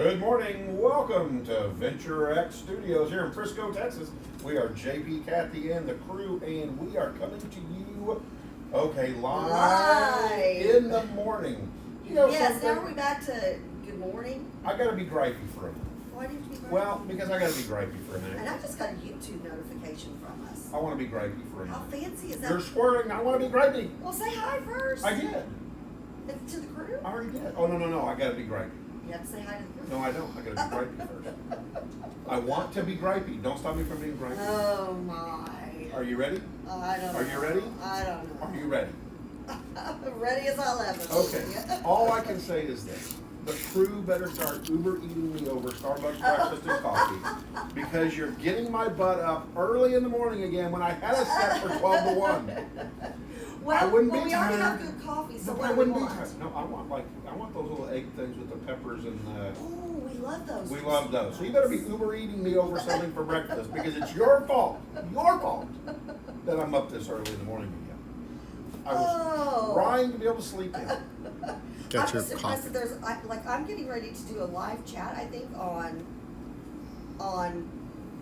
Good morning. Welcome to Venture X Studios here in Frisco, Texas. We are JP, Kathy, and the crew, and we are coming to you, live in the morning. You know yes, now we're back to good morning. I gotta be gripey for a minute. Why do you have to be gripey? Well, because I gotta be gripey for a minute. And I just got a YouTube notification from us. I want to be gripey for a minute. How fancy is that? You're squirting. I want to be gripey. Well, say hi first. I did. To the crew? I already did. Oh, no. I gotta be gripey. You have to say hi to the crew. No, I don't. I gotta be gripey first. I want to be gripey. Don't stop me from being gripey. Oh, my. Are you ready? I don't know. Are you ready? I don't know. Are you ready? Ready as I'll ever be. Okay. All I can say is this. The crew better start Uber eating me over Starbucks breakfast and coffee because you're getting my butt up early in the morning again when I had a set for 12 to 1. Well, I wouldn't be we tired. already have good coffee, so But what I do we wouldn't want? be tired. No, I want those little egg things with the peppers and Oh, we love those. we love those. So you better be Uber eating me over something for breakfast because it's your fault that I'm up this early in the morning again. I was trying to be able to sleep in. Get I'm your just coffee. impressed that I'm getting ready to do a live chat, I think, on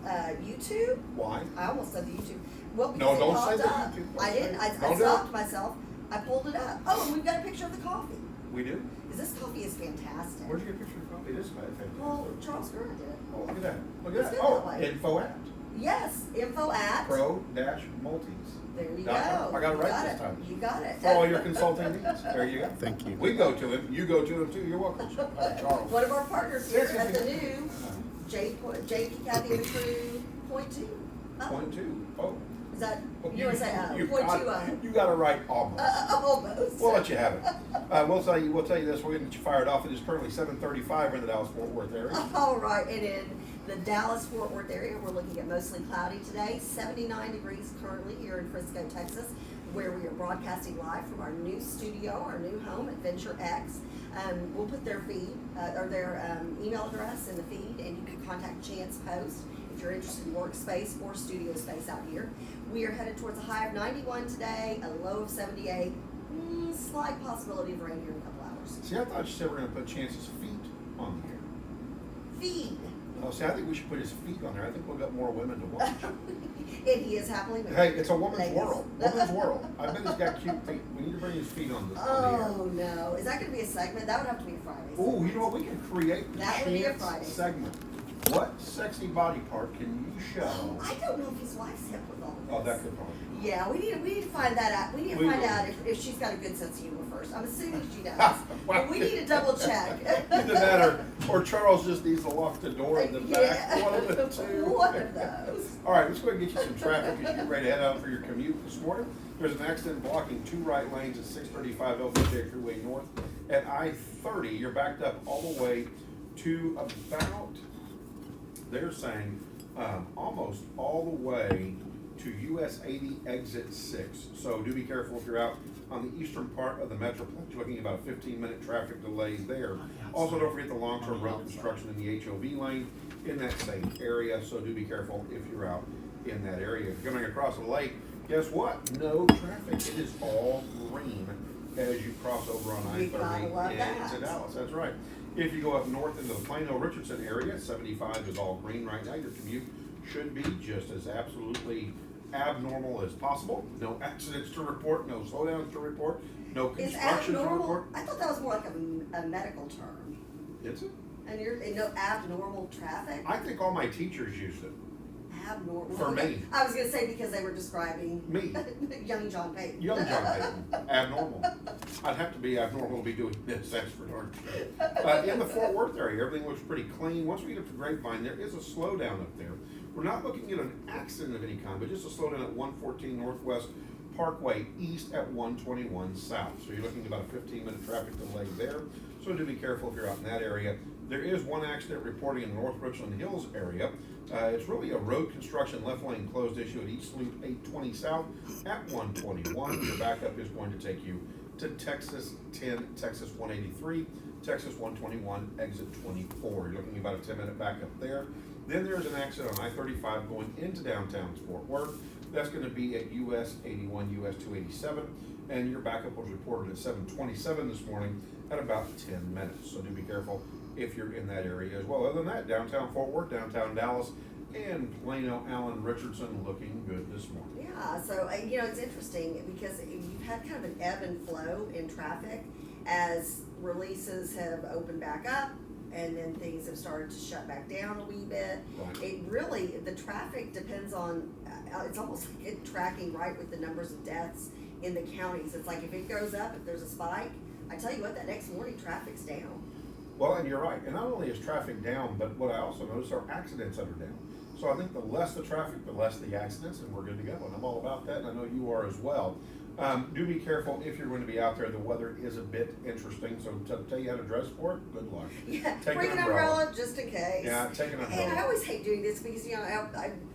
YouTube. Why? I almost said the YouTube. Well, No, because it don't popped say the up. YouTube. I didn't. I Don't do stopped it. myself. I pulled it up. Oh, and we've got a picture of the coffee. We do? Because this coffee is fantastic. Where'd you get a picture of coffee? This is fantastic. Well, Charles Gurr did it. Oh, look at that. Look at Let's that. do it Oh, that way. info at Yes, info at. pro-multis. There you go. I got it right You this time. You got it. For all your consulting needs. There you go. Thank you. We go to him. You go to him too. You're welcome, Charles. One of our partners here Yes, yes, at the yes. new JP Kathy and the crew point two. Oh, Point two. Oh. is that Well, you want to say you point got two? it. You got it right almost. Almost. We'll let you have it. We'll tell you this. We're going to get you fired off. It is currently 7:35 in the Dallas-Fort Worth area. All right, and in the Dallas-Fort Worth area, we're looking at mostly cloudy today. 79 degrees currently here in Frisco, Texas, where we are broadcasting live from our new studio, our new home at Venture X. We'll put their feed or their email address in the feed, and you can contact Chance Post if you're interested in workspace or studio space out here. We are headed towards a high of 91 today, a low of 78. Slight possibility of rain here in a couple hours. See, I thought you said we're going to put Chance's feet on here. Feed. Oh, see, I think we should put his feet on there. I think we'll get more women to watch. And he is happily married. Hey, it's a woman's Ladies. world. Woman's world. I bet he's got cute feet. We need to bring his feet on the air. Oh no! Is that going to be a segment? That would have to be a Friday. Oh, you know what? We can create the That would be a Chance Friday. segment. What sexy body part can you show? I don't know if his wife's hip with all of this. Oh, that could probably be. Yeah, we need to find that out. We need to We find will. out if she's got a good sense of humor first. I'm assuming she does. Well, But we need to double check. Either that or Charles just needs to lock the door in the back. One of the two. One of those. All right, let's go ahead and get you some traffic as you get ready to head out for your commute this morning. There's an accident blocking two right lanes at 635 LBJ Freeway North. At I-30, you're backed up all the way to about, they're saying, almost all the way to US 80 exit 6. So do be careful if you're out on the eastern part of the Metroplex. You're looking at about a 15-minute traffic delay there. Also, don't forget the long-term road construction in the HOV lane in that same area. So do be careful if you're out in that area. If you're coming across the lake, guess what? No traffic. It is all green as you cross over on We gotta love I-30 that. into Dallas. That's right. If you go up north into the Plano-Richardson area, 75 is all green right now. Your commute should be just as absolutely abnormal as possible. No accidents to report, no slowdowns to report, no Is construction to abnormal? report. I thought that was more like a medical term. Is it? And no abnormal traffic? I think all my teachers used it. Abnormal. For me. I was going to say because they were describing Me. young John Payton. Young John Payton, abnormal. I'd have to be abnormal to be doing this, that's for darn sure. In the Fort Worth area, everything looks pretty clean. Once we get up to Grapevine, there is a slowdown up there. We're not looking at an accident of any kind, but just a slowdown at 114 Northwest Parkway East at 121 South. So you're looking at about a 15-minute traffic delay there. So do be careful if you're out in that area. There is one accident reporting in the North Richland Hills area. It's really a road construction left lane closed issue at East Loop 820 South at 121. Your backup is going to take you to Texas 10, Texas 183, Texas 121, exit 24. You're looking at about a 10-minute backup there. Then there's an accident on I-35 going into downtown Fort Worth. That's going to be at US 81, US 287, and your backup was reported at 7:27 this morning at about 10 minutes. So do be careful if you're in that area as well. Other than that, downtown Fort Worth, downtown Dallas, and Plano, Allen Richardson looking good this morning. Yeah, so, you know, it's interesting because you've had kind of an ebb and flow in traffic as releases have opened back up and then things have started to shut back down a wee bit. Right. It really, the traffic depends on, it's almost like it tracking right with the numbers of deaths in the counties. It's like if it goes up, if there's a spike, I tell you what, that next morning traffic's down. Well, and you're right. And not only is traffic down, but what I also notice are accidents that are down. So I think the less the traffic, the less the accidents, and we're good to go. And I'm all about that, and I know you are as well. Do be careful if you're going to be out there. The weather is a bit interesting, so to tell you how to dress for it, good luck. Yeah, Take bring an umbrella just in case. Yeah, take an umbrella. And I always hate doing this because, you know,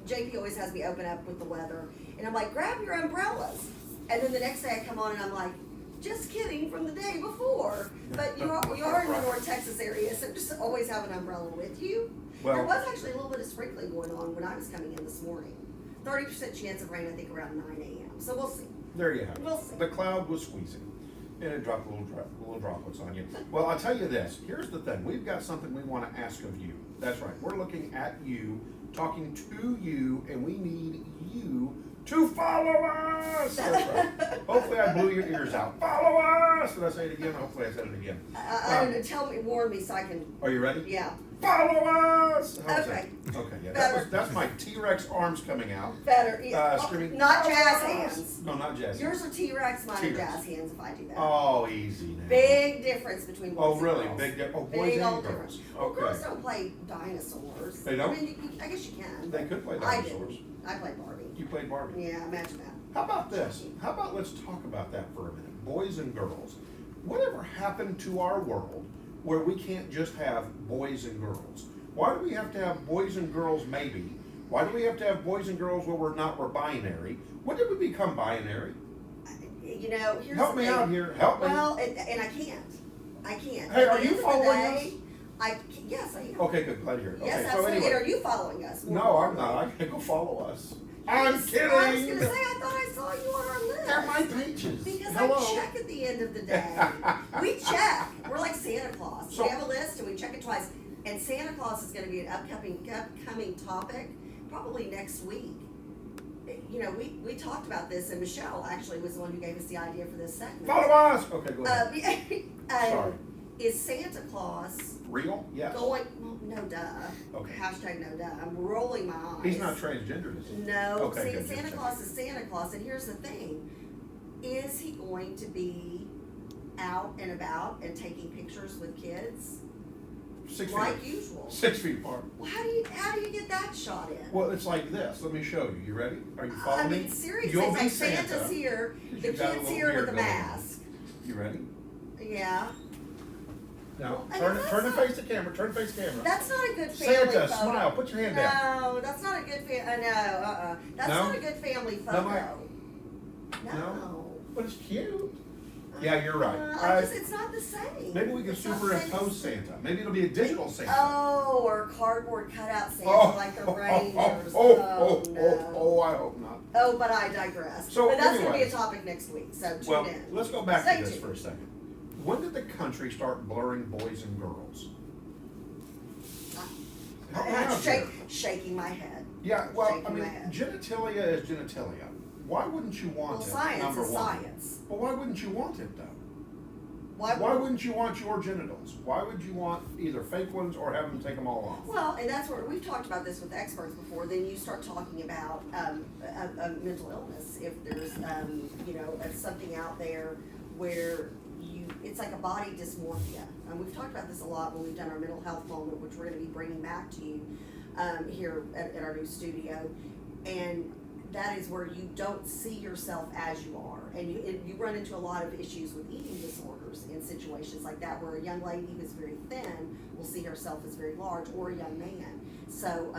JP always has me open up with the weather. And I'm like, grab your umbrellas. And then the next day I come on and I'm like, just kidding, from the day before. But you are in the North Texas area, so just always have an umbrella with you. Well, there was actually a little bit of sprinkling going on when I was coming in this morning. 30% chance of rain, I think, around 9 a.m. So we'll see. there you have it. We'll see. The cloud was squeezing, and it dropped little droplets on you. Well, I'll tell you this. Here's the thing. We've got something we want to ask of you. That's right. We're looking at you, talking to you, and we need you to follow us. That's right. Hopefully I blew your ears out. Follow us. Did I say it again? Hopefully I said it again. I don't know, warn me so I can, Are you ready? yeah. Follow us. How's Okay. that? Okay. Yeah. Better. That's my T-Rex arms coming out. Better. Yeah. Screaming. Not "Follow jazz us!" hands. No, not jazz. Yours are T-Rex, mine are T-Rex. jazz hands if I do that. Oh, easy now. Big difference between boys Oh, and really? girls. Boys Big and old girls. difference. Well, Okay. girls don't play dinosaurs. They don't? I mean, I guess you can. They could play I dinosaurs. didn't. I played Barbie. You played Barbie. Yeah, imagine that. How about this? How about let's talk about that for a minute. Boys and girls. Whatever happened to our world where we can't just have boys and girls? Why do we have to have boys and girls maybe? Why do we have to have boys and girls where we're binary? When did we become binary? You know, here's Help the me thing. out here. Help me. Well, and I can't. I can't. Hey, At are the you end of the following day, yes, I am. Okay, good. Glad to hear it. Yes, Okay, so absolutely. anyway. And are you following us? No, I'm not. I can't go follow us. I'm kidding. I was gonna say, I thought I saw you on our list. They're my pages. Because Hello. I check at the end of the day. We check. We're like Santa Claus. So- We have a list and we check it twice. And Santa Claus is going to be an upcoming topic, probably next week. You know, we talked about this, and Michelle actually was the one who gave us the idea for this segment. Follow us. Okay, go ahead. Sorry. Is Santa Claus Real? Yes. going? Well, no duh. Okay. Hashtag no duh. I'm rolling my eyes. He's not transgender, is he? No, Okay, see, good, Santa good, Claus is Santa Claus, and here's the thing: is he going to be out and about and taking pictures with kids 6 feet. like usual? 6 feet apart. Well, how do you get that shot in? Well, it's like this. Let me show you. You ready? Are you I following mean, me? seriously, You'll it's be like Santa. Santa's here, the You've got a kid's little here with beard a going on. mask. You ready? Yeah, Now, I turn mean, to that's face the camera. Turn to face the camera. that's not a good family Santa, photo. smile. Put your hand down. No, that's not a good That's No? not a good family No, photo. No? But it's cute. Yeah, you're right. It's not the same. Maybe we can It's not the same superimpose as- Santa. Maybe it'll be a digital Santa. Oh, or cardboard cutout Santa like the Rangers. I hope not. Oh, but I digress. So but that's going to be anyway. a topic next week, so tune Well, in. let's go back Stay to this tuned. for a second. When did the country start blurring boys and girls? Help me out here. Shaking my head. Yeah, well, shaking I mean, my head. genitalia is genitalia. Why wouldn't you want Well, it? science number is one. science. Well, why wouldn't you want it though? Why wouldn't you want your genitals? Why would you want either fake ones or have them take them all off? Well, and that's where we've talked about this with experts before. Then you start talking about a mental illness. If there's, something out there where it's like a body dysmorphia. And we've talked about this a lot when we've done our mental health moment, which we're going to be bringing back to you here at our new studio. And that is where you don't see yourself as you are. And you run into a lot of issues with eating disorders in situations like that, where a young lady who's very thin will see herself as very large, or a young man. So,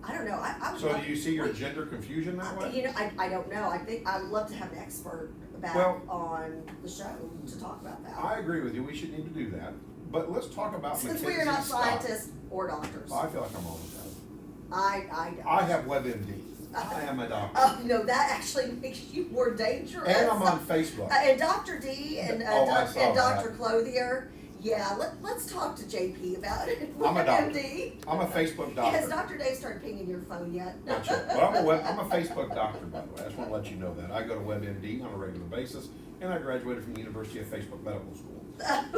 I don't know. I would So love- do you see your gender confusion that way? You know, I don't know. I think I would love to have an expert back on the show to talk about that. I agree with you. We should need to do that. But let's talk about Since McKinsey we are not stock. scientists or doctors. Well, I feel like I'm all of that. I don't. I have WebMD. I am a doctor. Oh, no, that actually makes you more dangerous. And I'm on Facebook. And Dr. D and, Oh, I saw and that. Dr. Clothier, Yeah, let's talk to JP about it. I'm a doctor. MD. I'm a Facebook Has doctor. Dr. Dave started pinging your phone yet? Not yet. But I'm a Facebook doctor, by the way. I just want to let you know that. I go to WebMD on a regular basis, and I graduated from the University of Facebook Medical School.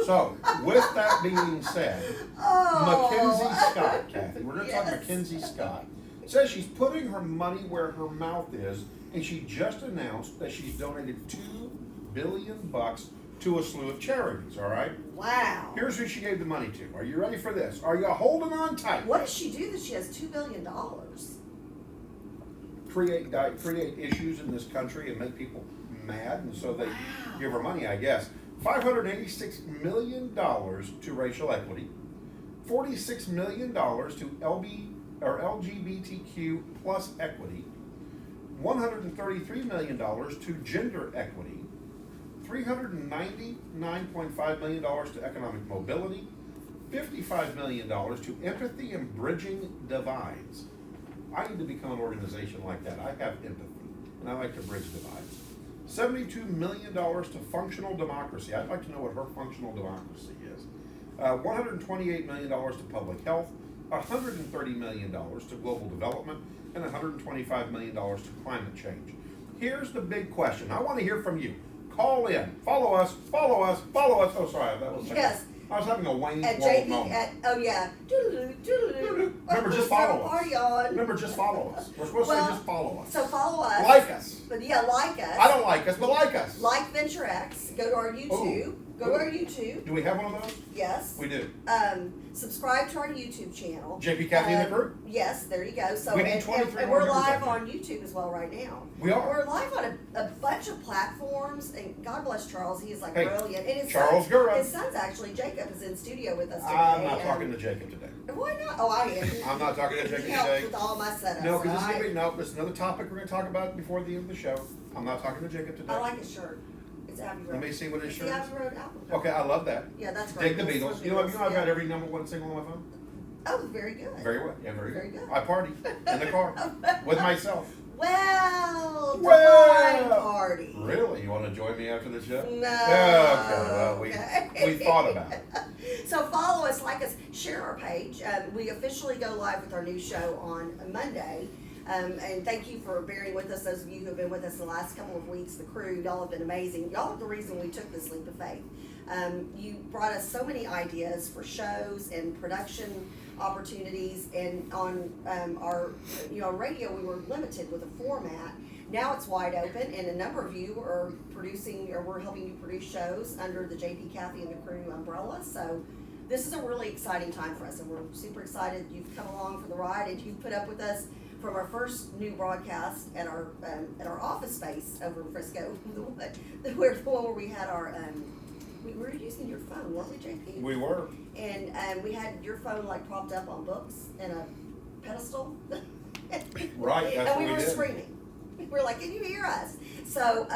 So, with that being said, Mackenzie Scott, Kathy, we're going to talk Yes. Mackenzie Scott, says she's putting her money where her mouth is, and she just announced that she's donated $2 billion to a slew of charities, all right? Wow. Here's who she gave the money to. Are you ready for this? Are you holding on tight? What does she do that she has $2 billion? Create issues in this country and make people mad, and so they give her money, I guess. $586 million to racial equity, $46 million to LGBTQ plus equity, $133 million to gender equity, $399.5 million to economic mobility, $55 million to empathy and bridging divides. I need to become an organization like that. I have empathy, and I like to bridge divides. $72 million to functional democracy. I'd like to know what her functional democracy is. $128 million to public health, $130 million to global development, and $125 million to climate change. Here's the big question. I want to hear from you. Call in. Follow us. Follow us. Follow us. Oh, sorry. That was Yes. I was having a Wayne's At World JP, moment. oh yeah. Remember, just follow us. Party on. Remember, just follow us. We're supposed to say just follow us. So follow us. Like us. But yeah, like us. I don't like us, but like us. Like Venture X. Go to our YouTube. Ooh. Go to our YouTube. Do we have one of those? Yes. We do. Subscribe to our YouTube channel. JP Kathy and the crew? Yes, there you go. So We need and 23 and more we're members live out on YouTube as well right now. We are. We're live on a bunch of platforms, and God bless Charles. He is like Hey, brilliant. And his Charles son, Gura. his son's actually Jacob is in studio with us today. I'm not and- talking to Jacob today. Why not? Oh, I am. I'm not talking to Jacob He helps today. with all my setups. No, because and this is another topic we're going to talk about before the end of the show. I'm not talking to Jacob today. I like his shirt. It's Abbey Road. Let me see what his It's shirt the is. Abbey Road album. Okay, I love that. Yeah, that's great. Dig the That's Beatles. for You know, I've got yeah. every number one single on my phone. Oh, very good. Very well. Yeah, very Very good. good. I party in the car with myself. Well, Well, divine party. Really? You want to join me after the show? No. Okay, well, we thought about it. So follow us, like us, share our page. We officially go live with our new show on Monday. And thank you for bearing with us, those of you who have been with us the last couple of weeks, the crew. Y'all have been amazing. Y'all are the reason we took this leap of faith. You brought us so many ideas for shows and production opportunities, and on our radio we were limited with a format. Now it's wide open, and a number of you are producing, or we're helping you produce shows under the JP Kathy and the crew umbrella. So this is a really exciting time for us, and we're super excited you've come along for the ride, and you've put up with us from our first new broadcast at our office space over in Frisco, the one where we had our we were using your phone, weren't we, JP? We were. And we had your phone like propped up on books in a pedestal. Right, that's And what we we were did. screaming. We were like, can you hear us? So,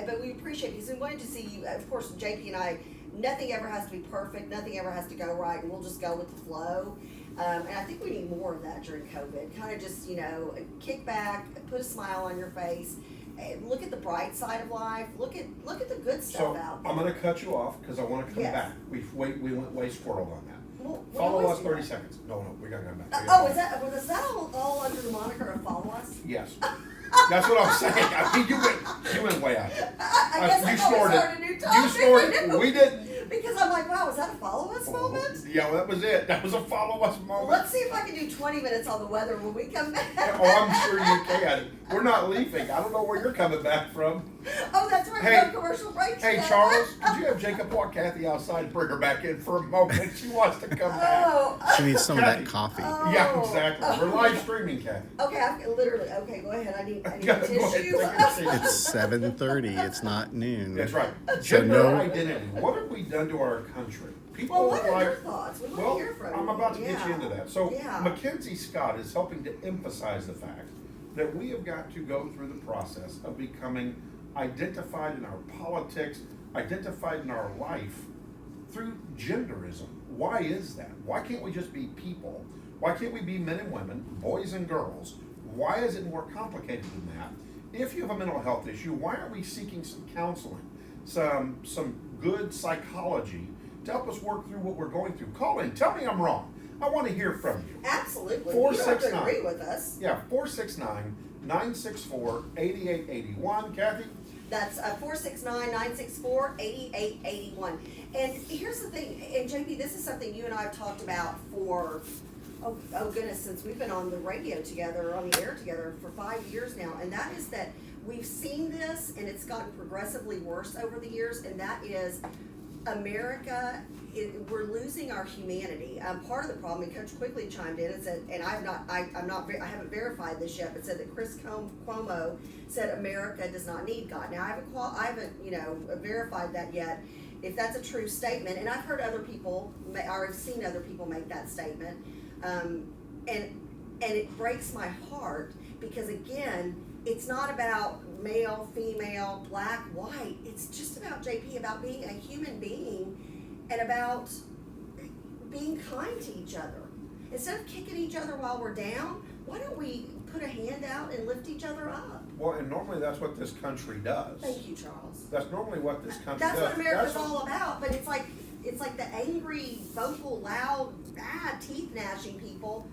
but we appreciate you. So we wanted to see you. Of course, JP and I, nothing ever has to be perfect. Nothing ever has to go right. And we'll just go with the flow. And I think we need more of that during COVID. Kind of just, kick back, put a smile on your face. Look at the bright side of life. Look at the good stuff So out I'm there. going to cut you off because I want to come Yes. back. We went way squirreled on that. Well, we Follow always us do 30 that. seconds. No, we got to come back. We gotta Oh, come is back. that all under the moniker of follow us? Yes. That's what I'm saying. I mean, you went way out there. I guess I you thought we snorted. started a new You topic. snorted. We didn't. Because I'm like, wow, was that a follow us moment? Yeah, that was it. That was a follow us Well, moment. let's see if I can do 20 minutes on the weather when we come back. Oh, I'm sure you can. We're not leaving. I don't know where you're coming back from. Oh, that's right. Hey, no commercial break. Hey, yet. Charles, could you have Jacob walk Kathy outside and bring her back in for a moment? She wants to come back. Oh. She needs some of Kathy. that coffee. Oh. Yeah, exactly. We're live streaming, Kathy. Okay, literally. Okay, go ahead. I need a Go ahead, tissue. take a seat. It's 7:30. It's not noon. That's right. So Gender no- identity. What have we done to our country? People Well, what are like. your thoughts? We want Well, to hear from you. I'm about to get you Yeah. into that. So, Yeah. Mackenzie Scott is helping to emphasize the fact that we have got to go through the process of becoming identified in our politics, identified in our life through genderism. Why is that? Why can't we just be people? Why can't we be men and women, boys and girls? Why is it more complicated than that? If you have a mental health issue, why aren't we seeking some counseling, some good psychology to help us work through what we're going through. Call in. Tell me I'm wrong. I want to hear from you. Absolutely. You don't have to 469. agree with us. Yeah, 469-964-8881. Kathy? That's 469-964-8881. And here's the thing, and JP, this is something you and I have talked about for, oh goodness, since we've been on the radio together, on the air together for 5 years now, and that is that we've seen this, and it's gotten progressively worse over the years, and that is America, we're losing our humanity. Part of the problem, and Coach Quigley chimed in and said, and I haven't verified this yet, but said that Chris Cuomo said America does not need God. Now I haven't verified that yet, if that's a true statement. And I've heard other people, or I've seen other people make that statement, and it breaks my heart because again, it's not about male, female, black, white. It's just about, JP, about being a human being and about being kind to each other. Instead of kicking each other while we're down, why don't we put a hand out and lift each other up? Well, and normally that's what this country does. Thank you, Charles. That's normally what this country That's does. what America's all about, but it's like the angry, vocal, loud, teeth gnashing people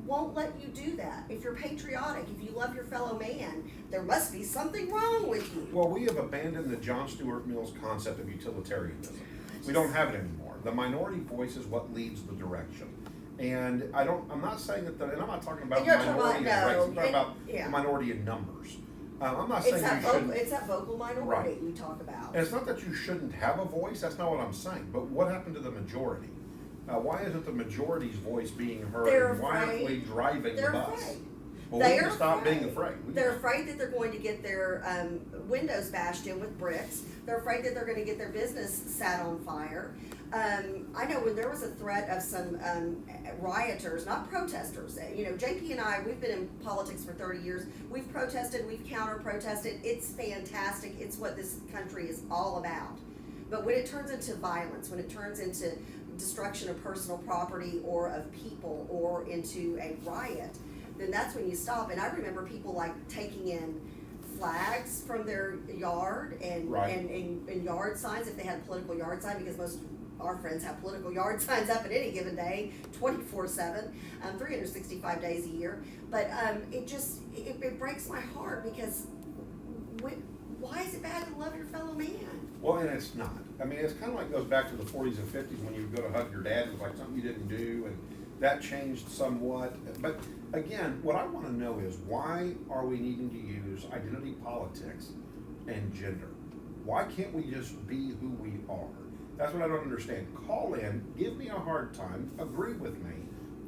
won't let you do that. If you're patriotic, if you love your fellow man, there must be something wrong with you. Well, we have abandoned the John Stuart Mill's concept of utilitarianism. We don't have it anymore. The minority voice is what leads the direction. And I'm not saying that, and I'm not talking about And you're minority in talking race, about- I'm talking about yeah. the minority in numbers. I'm not saying It's you shouldn't. that vocal minority Right. we talk about. And it's not that you shouldn't have a voice, that's not what I'm saying, but what happened to the majority? Why isn't the majority's voice being heard? They're and why aren't afraid. we driving They're the bus? afraid. Well, we need to stop being afraid. They're afraid that they're going to get their windows bashed in with bricks. They're afraid that they're going to get their business set on fire. I know when there was a threat of some rioters, not protesters. JP and I, we've been in politics for 30 years. We've protested, we've counter-protested. It's fantastic. It's what this country is all about. But when it turns into violence, when it turns into destruction of personal property or of people or into a riot, then that's when you stop. And I remember people like taking in flags from their yard and yard signs if they had a political yard sign, because most of our friends have political yard signs up at any given day, 24/7, 365 days a year. But it breaks my heart because why is it bad to love your fellow man? Well, and it's not. I mean, it's kind of like goes back to the 40s and 50s when you would go to hug your dad. It was like something you didn't do, and that changed somewhat. But again, what I want to know is why are we needing to use identity politics and gender? Why can't we just be who we are? That's what I don't understand. Call in, give me a hard time, agree with me.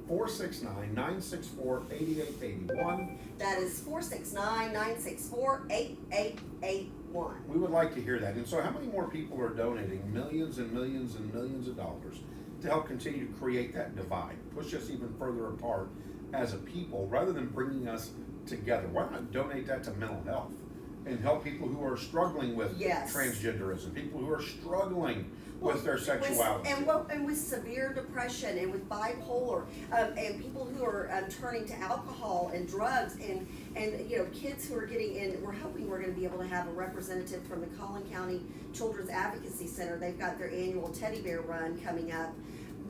469-964-8881. That is 469-964-8881. We would like to hear that. And so how many more people are donating millions and millions and millions of dollars to help continue to create that divide, push us even further apart as a people, rather than bringing us together? Why not donate that to mental health and help people who are struggling with transgenderism, people who are struggling with their sexuality? And with severe depression and with bipolar, and people who are turning to alcohol and drugs, and kids who are getting in. We're hoping we're going to be able to have a representative from the Collin County Children's Advocacy Center. They've got their annual teddy bear run coming up.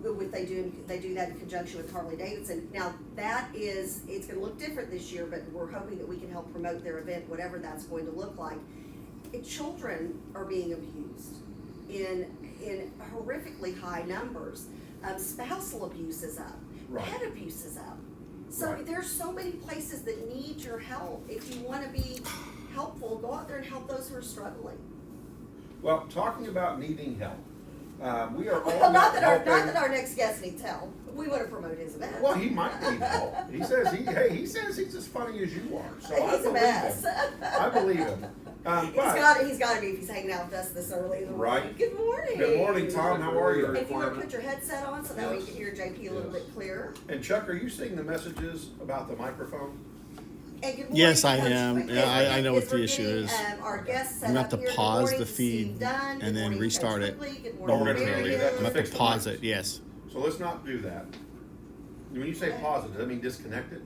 They do that in conjunction with Harley Davidson. Now it's going to look different this year, but we're hoping that we can help promote their event, whatever that's going to look like. Children are being abused in horrifically high numbers. Spousal abuse is up. Right. Pet abuse is up. So there's so many places that need your help. If you want to be helpful, go out there and help those who are struggling. Well, talking about needing help, we are all Well, not that helping. our next guest needs help. We want to promote his event. Well, he might need help. He says he says he's as funny as you are. So He's a mess. I believe him. He's got to be if he's hanging out with us this early in the morning. Right. Good morning. Good morning, Tom. How are you? If you want to put your headset on so that way you can hear JP a little bit clearer. And Chuck, are you seeing the messages about the microphone? And good morning, Yes, I Coach. am. Yeah, I know what As the we're issue getting, is. Our guests set I'm gonna up have to here. Good pause morning the to Steve feed Dunn. Good and then morning, restart Coach it Quigley. Good But morning, we're gonna do that Marion. to I'm gonna fix have to the pause mics. it, yes. So let's not do that. When you say pause it, does that mean disconnect it?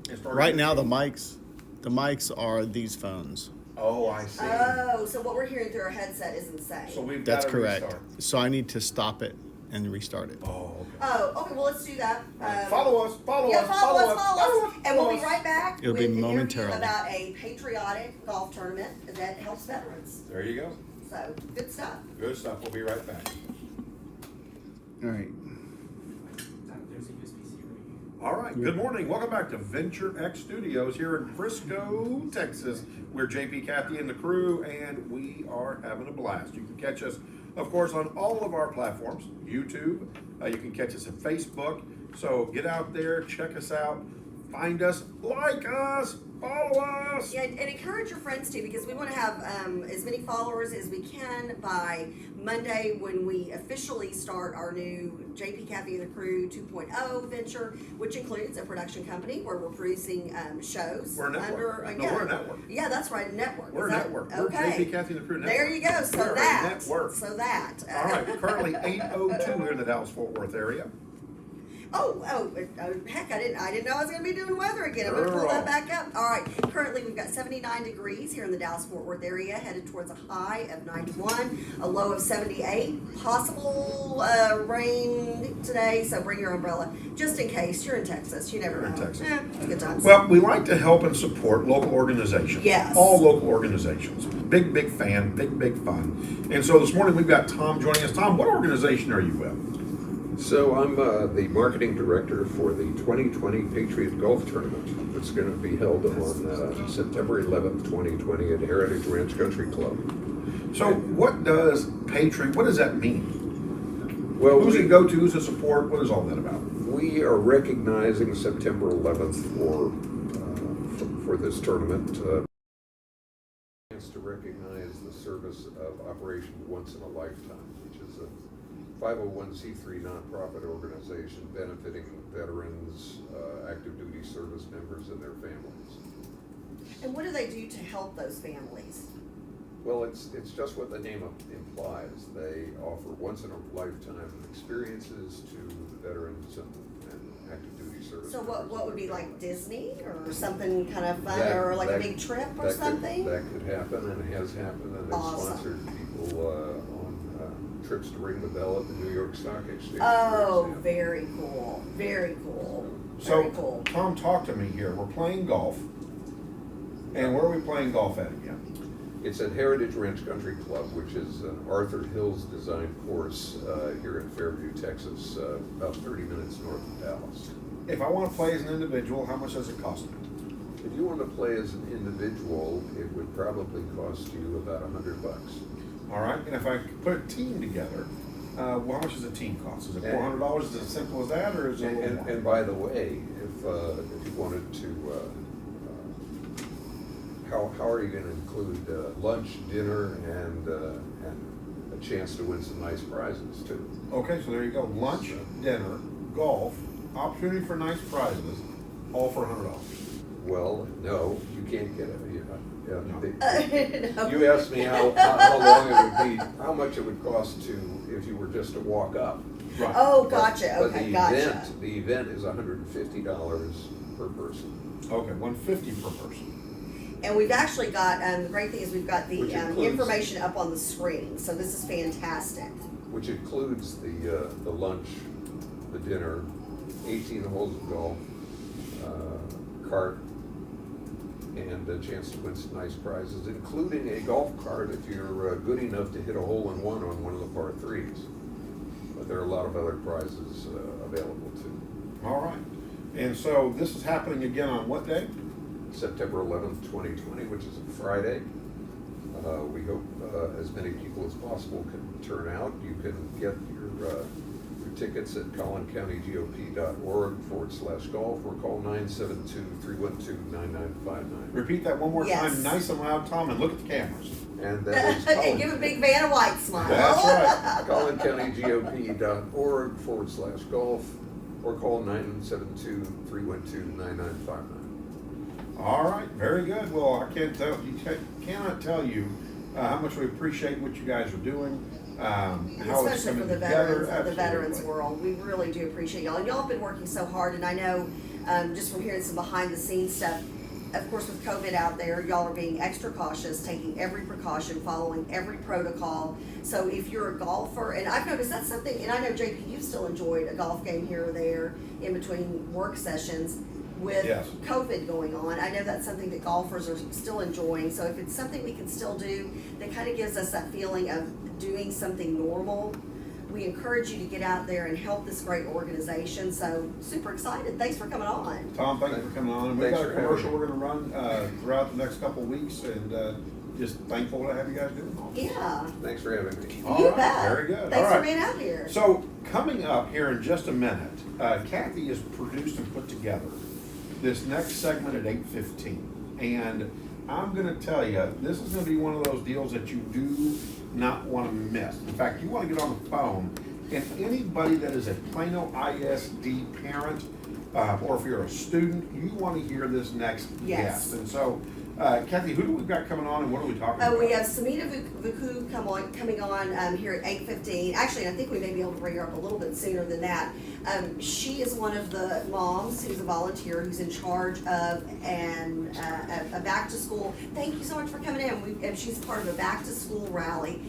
And start Right again? now, the mics are these phones. Oh, I see. Oh, so what we're hearing through our headset isn't the same. So we've That's got to correct. restart. So I need to stop it and restart it. Oh, okay. Oh, okay, well, let's do that. Follow us, follow Yeah, us, follow us. And we'll follow be us. right back It'll with be an interview momentarily. about a patriotic golf tournament that helps veterans. There you go. So, good stuff. Good stuff. We'll be right back. All right. There's a USB-C right here. All right. Good morning. Welcome back to Venture X Studios here in Frisco, Texas. We're JP, Kathy, and the crew, and we are having a blast. You can catch us, of course, on all of our platforms. YouTube. You can catch us at Facebook. So get out there, check us out, find us, like us, follow us. Yeah, and encourage your friends too, because we want to have as many followers as we can by Monday when we officially start our new JP Kathy and the Crew 2.0 venture, which includes a production company where we're producing shows. We're a network. Under, No, we're a network. Yeah, that's right, a network. We're Is a that- network. Okay. We're JP, Kathy, and the Crew network. There you go. So We're a that. network. So that. All right. Currently 8:02 here in the Dallas-Fort Worth area. Heck, I didn't know I was going to be doing weather again. I'm going to pull that back up. All right, currently we've got 79 degrees here in the Dallas-Fort Worth area, headed towards a high of 91, a low of 78. Possible rain today, so bring your umbrella just in case. You're in Texas. You never We're know. in Texas. Good times. Well, we like to help and support local organizations. Yes. All local organizations. Big fan, big fun. And so this morning we've got Tom joining us. Tom, what organization are you with? So I'm the marketing director for the 2020 Patriot Golf Tournament. It's going to be held on September 11th, 2020 at Heritage Ranch Country Club. So what does Patriot, what does that mean? Well, Who's it go to? Who's it support? What is all that about? we are recognizing September 11th for this tournament. Chance to recognize the service of Operation Once in a Lifetime, which is a 501c3 nonprofit organization benefiting veterans, active duty service members, and their families. And what do they do to help those families? Well, it's just what the name implies. They offer once in a lifetime experiences to the veterans and active duty service. So members. what would be like Disney or something kind of fun, That- or like a that- big trip or that something? That could happen, and it has happened, and it's Awesome. sponsored people on trips to ring the bell at the New York Stock Exchange. for Oh, example. very cool. Very cool. So Very cool. Tom, talk to me here. We're playing golf. And where are we playing golf at again? It's at Heritage Ranch Country Club, which is an Arthur Hills design course here in Fairview, Texas, about 30 minutes north of Dallas. If I want to play as an individual, how much does it cost me? If you want to play as an individual, it would probably cost you about $100. All right, and if I put a team together, well, how much does a team cost? Is it $400? Is it as simple as that, or is it a little more? And by the way, if you wanted to, how are you going to include lunch, dinner, and a chance to win some nice prizes too? Okay, so there you go. Lunch, dinner, golf, opportunity for nice prizes, all for $100. Well, no, you can't get it. No. You asked me how long it would be, how much it would cost if you were just to walk up. Right. Oh, But- gotcha. But Okay, the gotcha. event is $150 per person. Okay, $150 per person. And we've actually got, the great thing is we've got the Which includes- information up on the screen, so this is fantastic. Which includes the lunch, the dinner, 18 holes of golf, cart, and a chance to win some nice prizes, including a golf cart if you're good enough to hit a hole-in-one on one of the par threes. But there are a lot of other prizes available too. All right. And so this is happening again on what day? September 11th, 2020, which is a Friday. We hope as many people as possible can turn out. You can get your tickets at collincountygop.org/golf or call 972-312-9959. Repeat that one more Yes. time, nice and loud, Tom, and look at the cameras. And that is And give a big Vanna White smile. That's right. collincountygop.org/golf or call 972-312-9959. All right, very good. Well, I can't tell cannot tell you how much we appreciate what you guys are doing. How it's Especially coming for the together. veterans of the veterans Absolutely. world. We really do appreciate y'all. And y'all have been working so hard, and I know just from hearing some behind the scenes stuff, of course, with COVID out there, y'all are being extra cautious, taking every precaution, following every protocol. So if you're a golfer, and I've noticed that's something, and I know JP, you still enjoyed a golf game here or there in between work sessions. With Yes. COVID going on, I know that's something that golfers are still enjoying. So if it's something we can still do, that kind of gives us that feeling of doing something normal, we encourage you to get out there and help this great organization. So super excited. Thanks for coming on. Tom, thank you for coming on. We've Thanks got a for having commercial me. we're gonna run, throughout the next couple of weeks, and, just thankful to have you guys doing all this. Yeah. Thanks for having me. All You right, bet. very good. Thanks All for right. being out here. So, coming up here in just a minute, Kathy has produced and put together this next segment at 8:15. And I'm gonna tell you, this is gonna be one of those deals that you do not wanna miss. In fact, you wanna get on the phone, and anybody that is a Plano ISD parent, or if you're a student, you wanna hear this next Yes. guest. And so, Kathy, who do we got coming on and what are we talking about? We have Samita Vuku coming on here at 8:15. Actually, I think we may be able to bring her up a little bit sooner than that. She is one of the moms who's a volunteer who's in charge of a back to school. Thank you so much for coming in. And she's part of a back to school rally.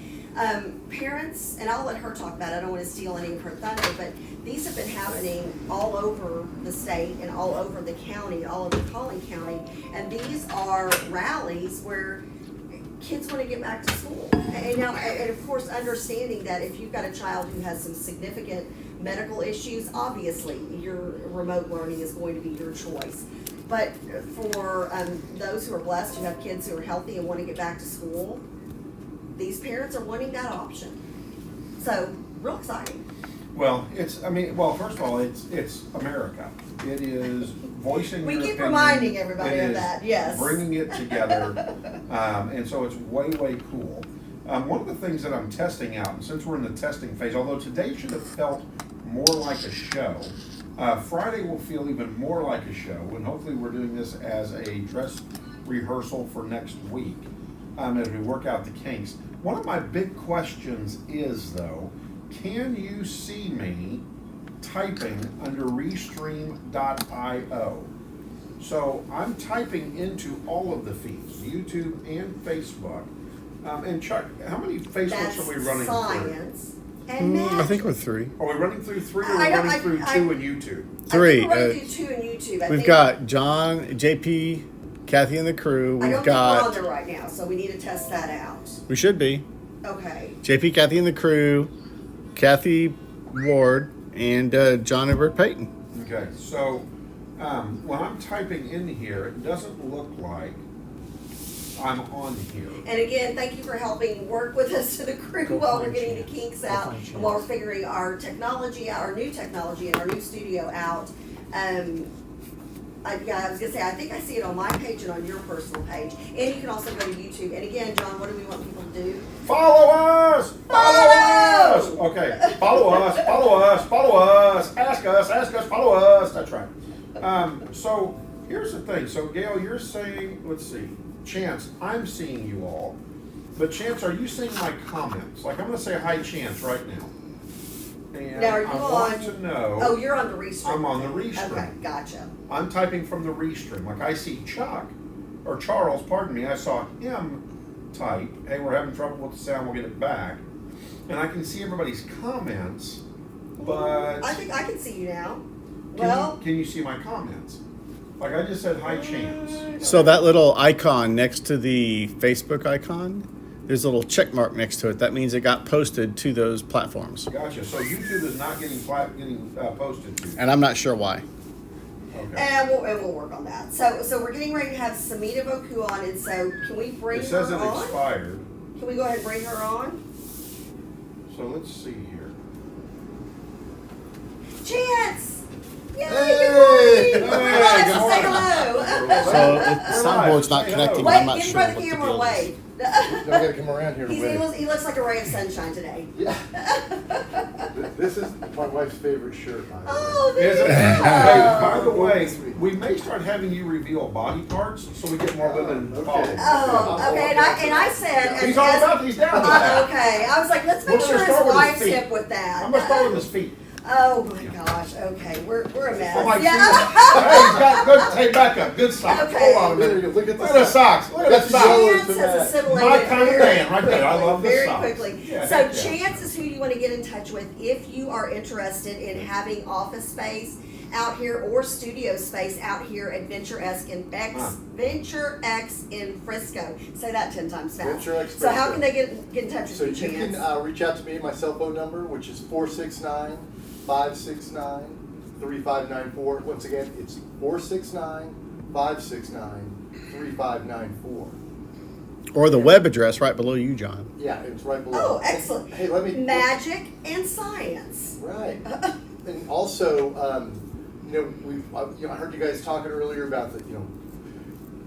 Parents, and I'll let her talk about it, I don't want to steal any of her thunder, but these have been happening all over the state and all over the county, all over Collin County. And these are rallies where kids want to get back to school. And now, and of course, understanding that if you've got a child who has some significant medical issues, obviously your remote learning is going to be your choice. But for those who are blessed, who have kids who are healthy and want to get back to school, these parents are wanting that option. So, real exciting. Well, first of all, it's America. It is voicing We your keep opinion. reminding everybody It of is that, yes. Bringing it together, and so it's way, way cool. One of the things that I'm testing out, and since we're in the testing phase, although today should have felt more like a show, Friday will feel even more like a show, and hopefully we're doing this as a dress rehearsal for next week, as we work out the kinks. One of my big questions is, though, can you see me typing under Restream.io? So I'm typing into all of the feeds, YouTube and Facebook. And Chuck, how many Facebooks That's are we running through? science and math. I think we're 3. Are we running through 3 or are I we don't- running through I- 2 and YouTube? I 3. think we're running through 2 and YouTube. I We've think- got John, JP, Kathy, and the crew. I We've don't think we're on got. there right now, so we need to test that out. We should be. Okay. JP, Kathy, and the crew. Kathy Ward and John and Bert Payton. Okay, so when I'm typing in here, it doesn't look like I'm on here. And again, thank you for helping work with us to the crew Go while we're find getting the Chance. kinks Go out, find and while we're Chance. figuring our technology out, our new technology and our new studio out. I was gonna say, I think I see it on my page and on your personal page. And you can also go to YouTube. And again, John, what do we want people to do? Follow us! Follow Follow! us! Okay, follow us, follow us, follow us, ask us, follow us. That's right. So here's the thing. So Gail, you're saying, let's see, Chance, I'm seeing you all. But Chance, are you seeing my comments? Like I'm gonna say hi, Chance, right now. And Now, are you I want on- to know. Oh, you're on the Restream. I'm on the page. Restream. Okay, gotcha. I'm typing from the Restream. Like I see Chuck, or Charles, pardon me, I saw him type, hey, we're having trouble with the sound, we'll get it back. And I can see everybody's comments, but I think I can see you now. can, Well, can you see my comments? Like I just said, hi, Chance. So that little icon next to the Facebook icon, there's a little check mark next to it. That means it got posted to those platforms. Gotcha. So YouTube is not getting posted to. And I'm not sure why. Okay. and we'll work on that. So we're getting ready to have Samita Boku on, and so can we bring It says her it on? expired. Can we go ahead and bring her on? So let's see here. Chance! Yay, Hey! good morning! Hey, Relax, good say morning. hello. So the We're soundboard's live. not Say connecting. hello. I'm not Wait, get in sure front of what the the camera deal and is. wave. Y'all gotta come around here to wave. He looks like a ray of sunshine today. This is my wife's favorite shirt, by the way. Oh, Is it? there you Hey, by go. the way, we may start having you reveal body parts so we get more women Okay. following. Oh, okay, and I said. He's all about these down with that. Okay, I was like, let's make Well, sure let's his start with his wife's feet. hip with that. I'm gonna start with his feet. Oh my gosh, okay, we're a mess. Oh my Yeah. goodness. Hey, good, hey, back up, good socks, Okay. hold on a There minute. you go. Look at the Look at the socks. socks, look at the That's socks. yellow. Chance has assimilated My kind of very man right there. I love the very socks. quickly. Yeah, So heck yeah. Chance is who you want to get in touch with if you are interested in having office space out here or studio space out here at Venture X Venture X in Frisco. Say that 10 times fast. Venture X So how Frisco. can they get in touch with So you, you Chance? can reach out to me, my cell phone number, which is 469-569-3594. Once again, it's 469-569-3594. Or the web address right below you, John. Yeah, it's right below. Oh, excellent. Hey, let me. Magic and science. Right. And also, I heard you guys talking earlier about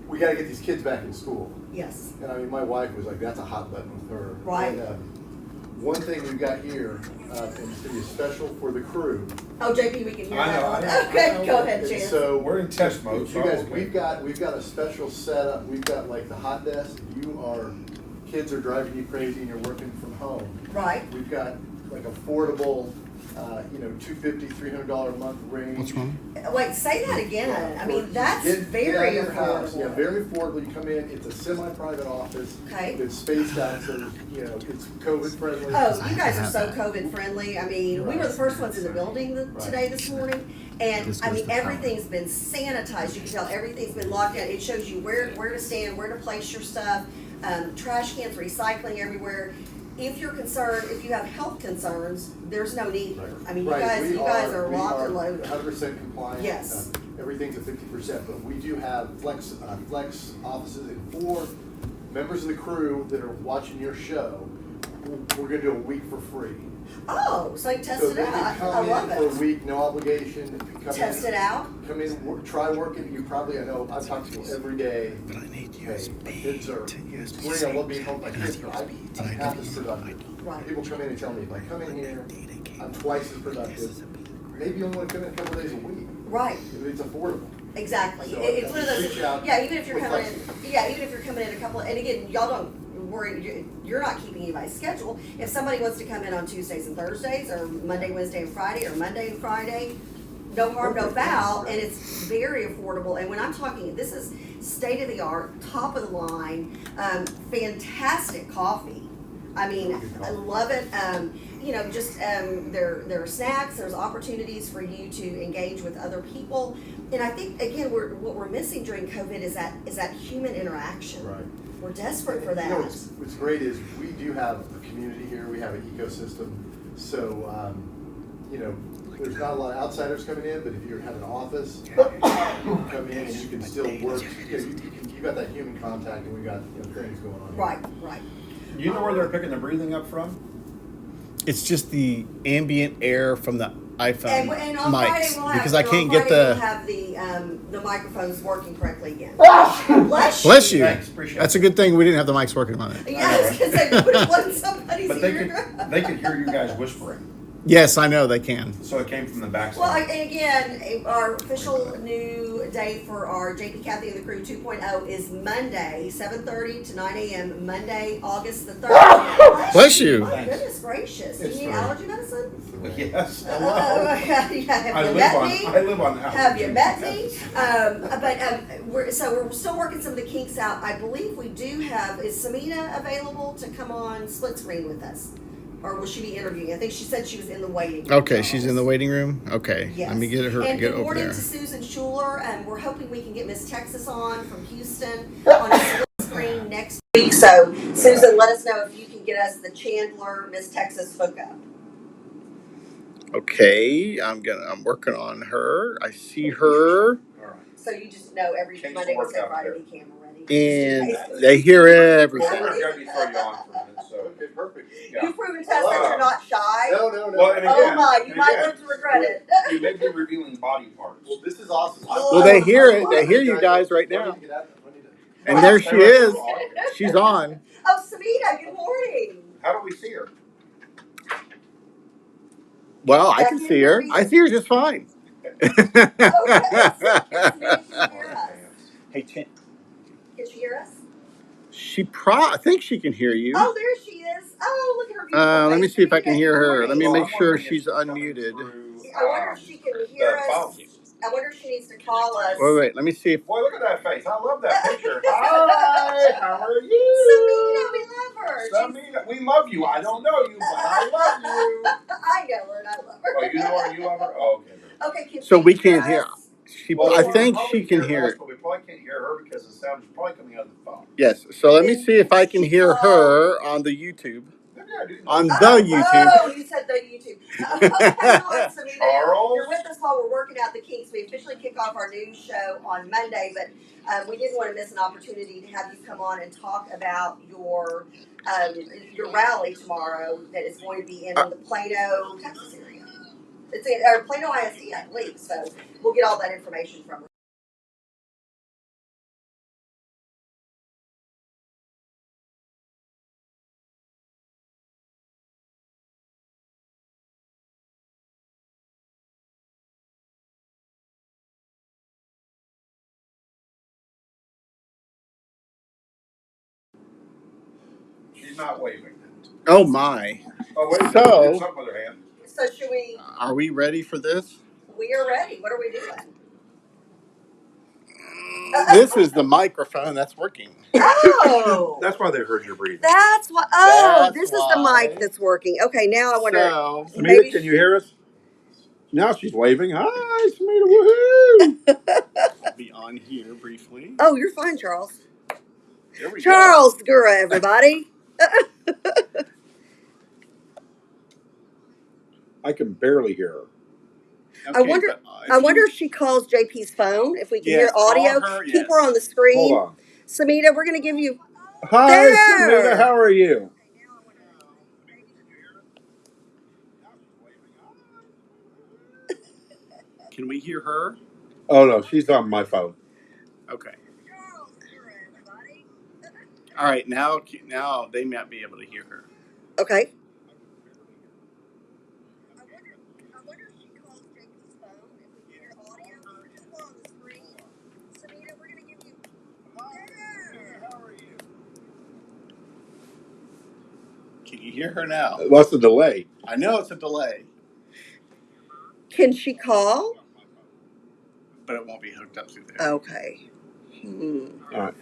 we got to get these kids back in school. Yes. And I mean, my wife was like, that's a hot button with her. Right. And, one thing we've got here, and it's going to be special for the crew. Oh, JP, we can hear I know, that. I know. Okay, go ahead, And Chance. so We're in test mode, you so guys, okay. we've got a special setup. We've got like the hot desk. Kids are driving you crazy and you're working from home. Right. We've got like affordable, $250, $300 a month range. What's wrong? Wait, say that again. I mean, that's Get out very of your house. affordable. Yeah, very affordable. You come in, it's a semi-private office. Okay. It's spaced out, so, it's COVID friendly. Oh, you guys are so COVID friendly. I mean, we were the first ones in the building today, this morning. And This I goes mean, to power. everything's been sanitized. You can tell everything's been locked down. It shows you where to stand, where to place your stuff. Trash cans, recycling everywhere. If you're concerned, if you have health concerns, there's no need here. I mean, you Right, guys are locked and loaded. 100% compliant. Yes. Everything's at 50%, but we do have flex offices and 4 members of the crew that are watching your show. We're gonna do a week for free. Oh, so you test So it they can out. I come love in for a it. week, no obligation. Test it out. Come in, try working. I know, I talk to people every day. But I need Hey, my USB kids are, to USB. I love being home. My kids are, I'm half as productive. Right. People come in and tell me, if I come in here, I'm twice as productive. Maybe you only want to come in a couple days a week. Right. If it's affordable. Exactly. So, It's one of those. reach out Yeah, even if you're with coming in. Yeah, even if you're coming in a couple. And again, y'all don't worry. You're not keeping anybody's schedule. If somebody wants to come in on Tuesdays and Thursdays, or Monday, Wednesday, and Friday, or Monday and Friday, no harm, no foul, and it's very affordable. And when I'm talking, this is state of the art, top of the line, fantastic coffee. I mean, I love it. There are snacks. There's opportunities for you to engage with other people, and I think again, what we're missing during COVID is that human interaction. Right. We're desperate for that. What's great is we do have a community here. We have an ecosystem. So, there's not a lot of outsiders coming in, but if you have an office, you can come in and you can still work. You got that human contact, and we got things going on. Right. Do you know where they're picking the breathing up from? It's just the ambient air from the iPhone And on Friday mics we'll have, because I can't get we'll the. have the microphones working correctly again. Bless you. Bless you. Thanks, appreciate That's a good thing we didn't have the mics working on it. Yeah, I was gonna say, put it on somebody's But they ear. could hear you guys whispering, Yes, I know they can. so it came from the backside. Well, and again, our official new day for our JP Kathy and the Crew 2.0 is Monday, 7:30 to 9 a.m. Monday, August the 3rd. Bless you. My Thanks. goodness gracious. Do It's you need fine. allergy medicine? Yes. Yeah, have you met me? I live on that. Have you met me? We're still working some of the kinks out. I believe we do have, is Samina available to come on split screen with us? Or will she be interviewing? I think she said she was in the waiting room. Okay, she's in the waiting room. Okay, Yes. let me get her And get good over morning there. to Susan Schuler, and we're hoping we can get Miss Texas on from Houston on a split screen next week. So Susan, let us know if you can get us the Chandler Miss Texas hookup. Okay, I'm working on her. I see her, All right. So you just know every Kinks Monday, work Wednesday, out Friday, there. be camera ready. and Just in case. they hear Well, everything. we're gonna throw you on for a minute, so. Okay, perfect. Yeah. You've proven to us that you're not shy. No. Well, and Oh again, my, you and might again, live to regret it. You may be revealing body parts. Well, this is awesome. Well, they hear it. They hear you guys right I need now. to get out. And there she is. She's on. Oh, Samita, good morning. How do we see her? Well, I can see her. I see her just fine. Hey, Chan. Can she hear us? I think she can hear you. Oh, there she is. Oh, look at her beautiful Let me face. see if I can Good hear her. Let me morning. make sure she's unmuted. I wonder if she can hear the us. phone. I wonder if she needs to call us. Wait. Let me see if. Boy, look at that face. I love that picture. Hi, how are you? Samina, we love her. Samina, we love you. I don't know you, but I love you. I know her and I love her. Oh, you know her and you love her? Oh, okay. Okay, can So she we can't hear. us? Well, I we think probably she can us, hear. but we probably can't hear her because the sound is probably coming out of the phone. Yes. So let me Can see if I can she hear call? her on the YouTube. Maybe I do know. On the Oh, YouTube. you said the YouTube. Hang on, Samina. Charles? You're with us while we're working out the kinks. We officially kick off our new show on Monday, but we didn't want to miss an opportunity to have you come on and talk about your rally tomorrow that is going to be in the Plano, Texas area. It's in Plano ISD, I believe. So we'll get all that information from her. She's not waving. Oh my. Oh, wait a minute. So- She did something with her hand. So should we? Are we ready for this? We are ready. What are we doing? This is the microphone that's working. Oh. That's why they heard your breathing. That's what. Oh, That's this is why. the mic that's working. Okay, now I wonder. So, Samita, can you hear us? Now she's waving. Hi, Samita, woohoo! I'll be on here briefly. Oh, you're fine, Charles. There we Charles Gura, everybody. I can barely hear her. go. I wonder- I wonder if she calls JP's phone. If we can Yes, hear audio, call her, keep yes. her on the screen. Hold on. Samita, we're going to give you. Hi, There! Samita, how are you? Can we hear her? Oh, no, she's on my phone. Okay. All right, now they might be able to hear her. Okay. I wonder if she calls JP's phone. If we can hear audio, keep her on the screen. Samita, we're going to give you. How are you? Can you hear her now? What's the delay? I know it's a delay, Can she call? but it won't be hooked up through there. Okay. All right.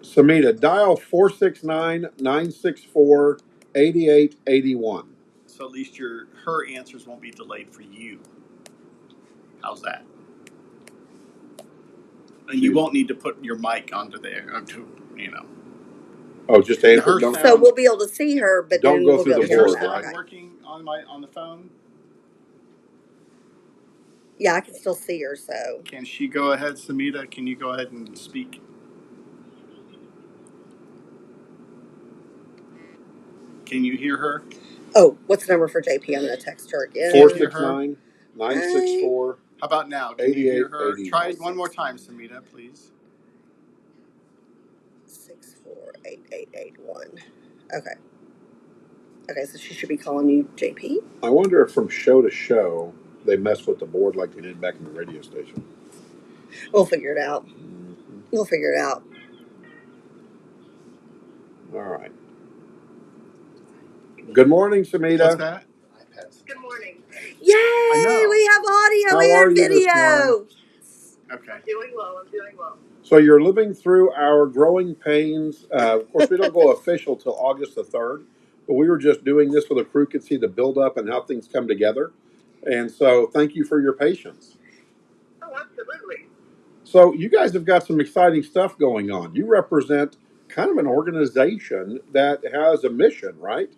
Samita, dial 469-964-8881. So at least her answers won't be delayed for you. How's that? And you won't need to put your mic onto there, Oh, just answer. Her Don't, sound- So we'll be able to see her, but Don't then go we'll through be able Is to the hear her board, her. sound Okay. working on the phone? Yeah, I can still see her, so. Can she go ahead, Samita? Can you go ahead and speak? Can you hear her? Oh, what's the number for JP? I'm going to text her again. 469-964. How about now? Can you hear her? 8881. Try it one more time, Samita, please. 648881. Okay. Okay, so she should be calling you JP. I wonder if from show to show they mess with the board like they did back in the radio station. We'll figure it out. We'll figure it out. All right. Good morning, Samita. What's that? Good morning. Yay! know. We have audio. How we are have you this video. Okay. I'm doing well. So you're living through our growing pains. Of course, we don't go official till August the 3rd, but we were just doing this so the crew could see the build-up and how things come together. And so thank you for your patience. Oh, absolutely. So you guys have got some exciting stuff going on. You represent kind of an organization that has a mission, right?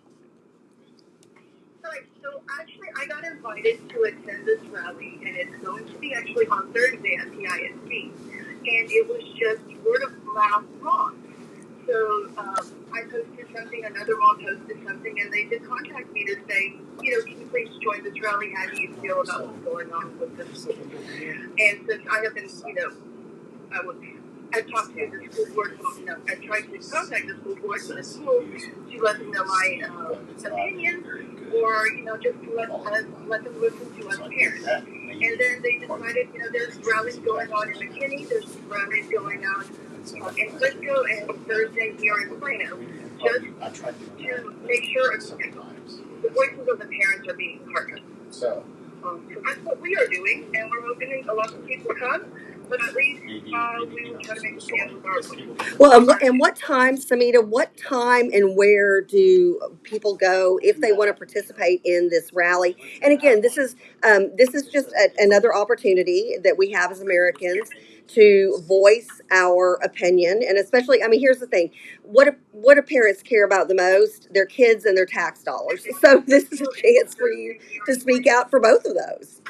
Right, so actually I got invited to attend this rally, and it's going to be actually on Thursday at the ISD. And it was just word of mouth wrong. So I posted something, another mom posted something, and they did contact me to say, can you please join this rally? How do you feel about what's going on with this school? And since I have been, I talked to the school board, I tried to contact the school board and the school to let them know my opinion, or, just to let them listen to us parents. And then they decided, there's rallies going on in McKinney, there's rallies going on in Frisco, and Thursday here in Plano, just to make sure the voices of the parents are being heard. So, So that's what we are doing, and we're hoping a lot of people come, but at least we will try to make a stand with our. Well, and what time, Samita, what time and where do people go if they want to participate in this rally? And again, this is just another opportunity that we have as Americans to voice our opinion. And especially, I mean, here's the thing. What do parents care about the most? Their kids and their tax dollars. So this is a chance for you to speak out for both of those.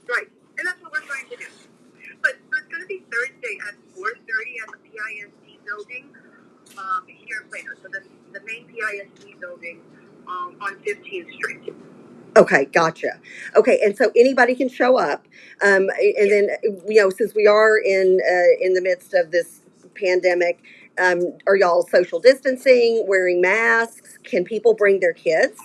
Right, and that's what we're trying to do. But it's going to be Thursday at 4:30 at the PISD building here in Plano. So the main PISD building on 15th Street. Okay, gotcha. Okay, and so anybody can show up, and then since we are in the midst of this pandemic, are y'all social distancing, wearing masks? Can people bring their kids?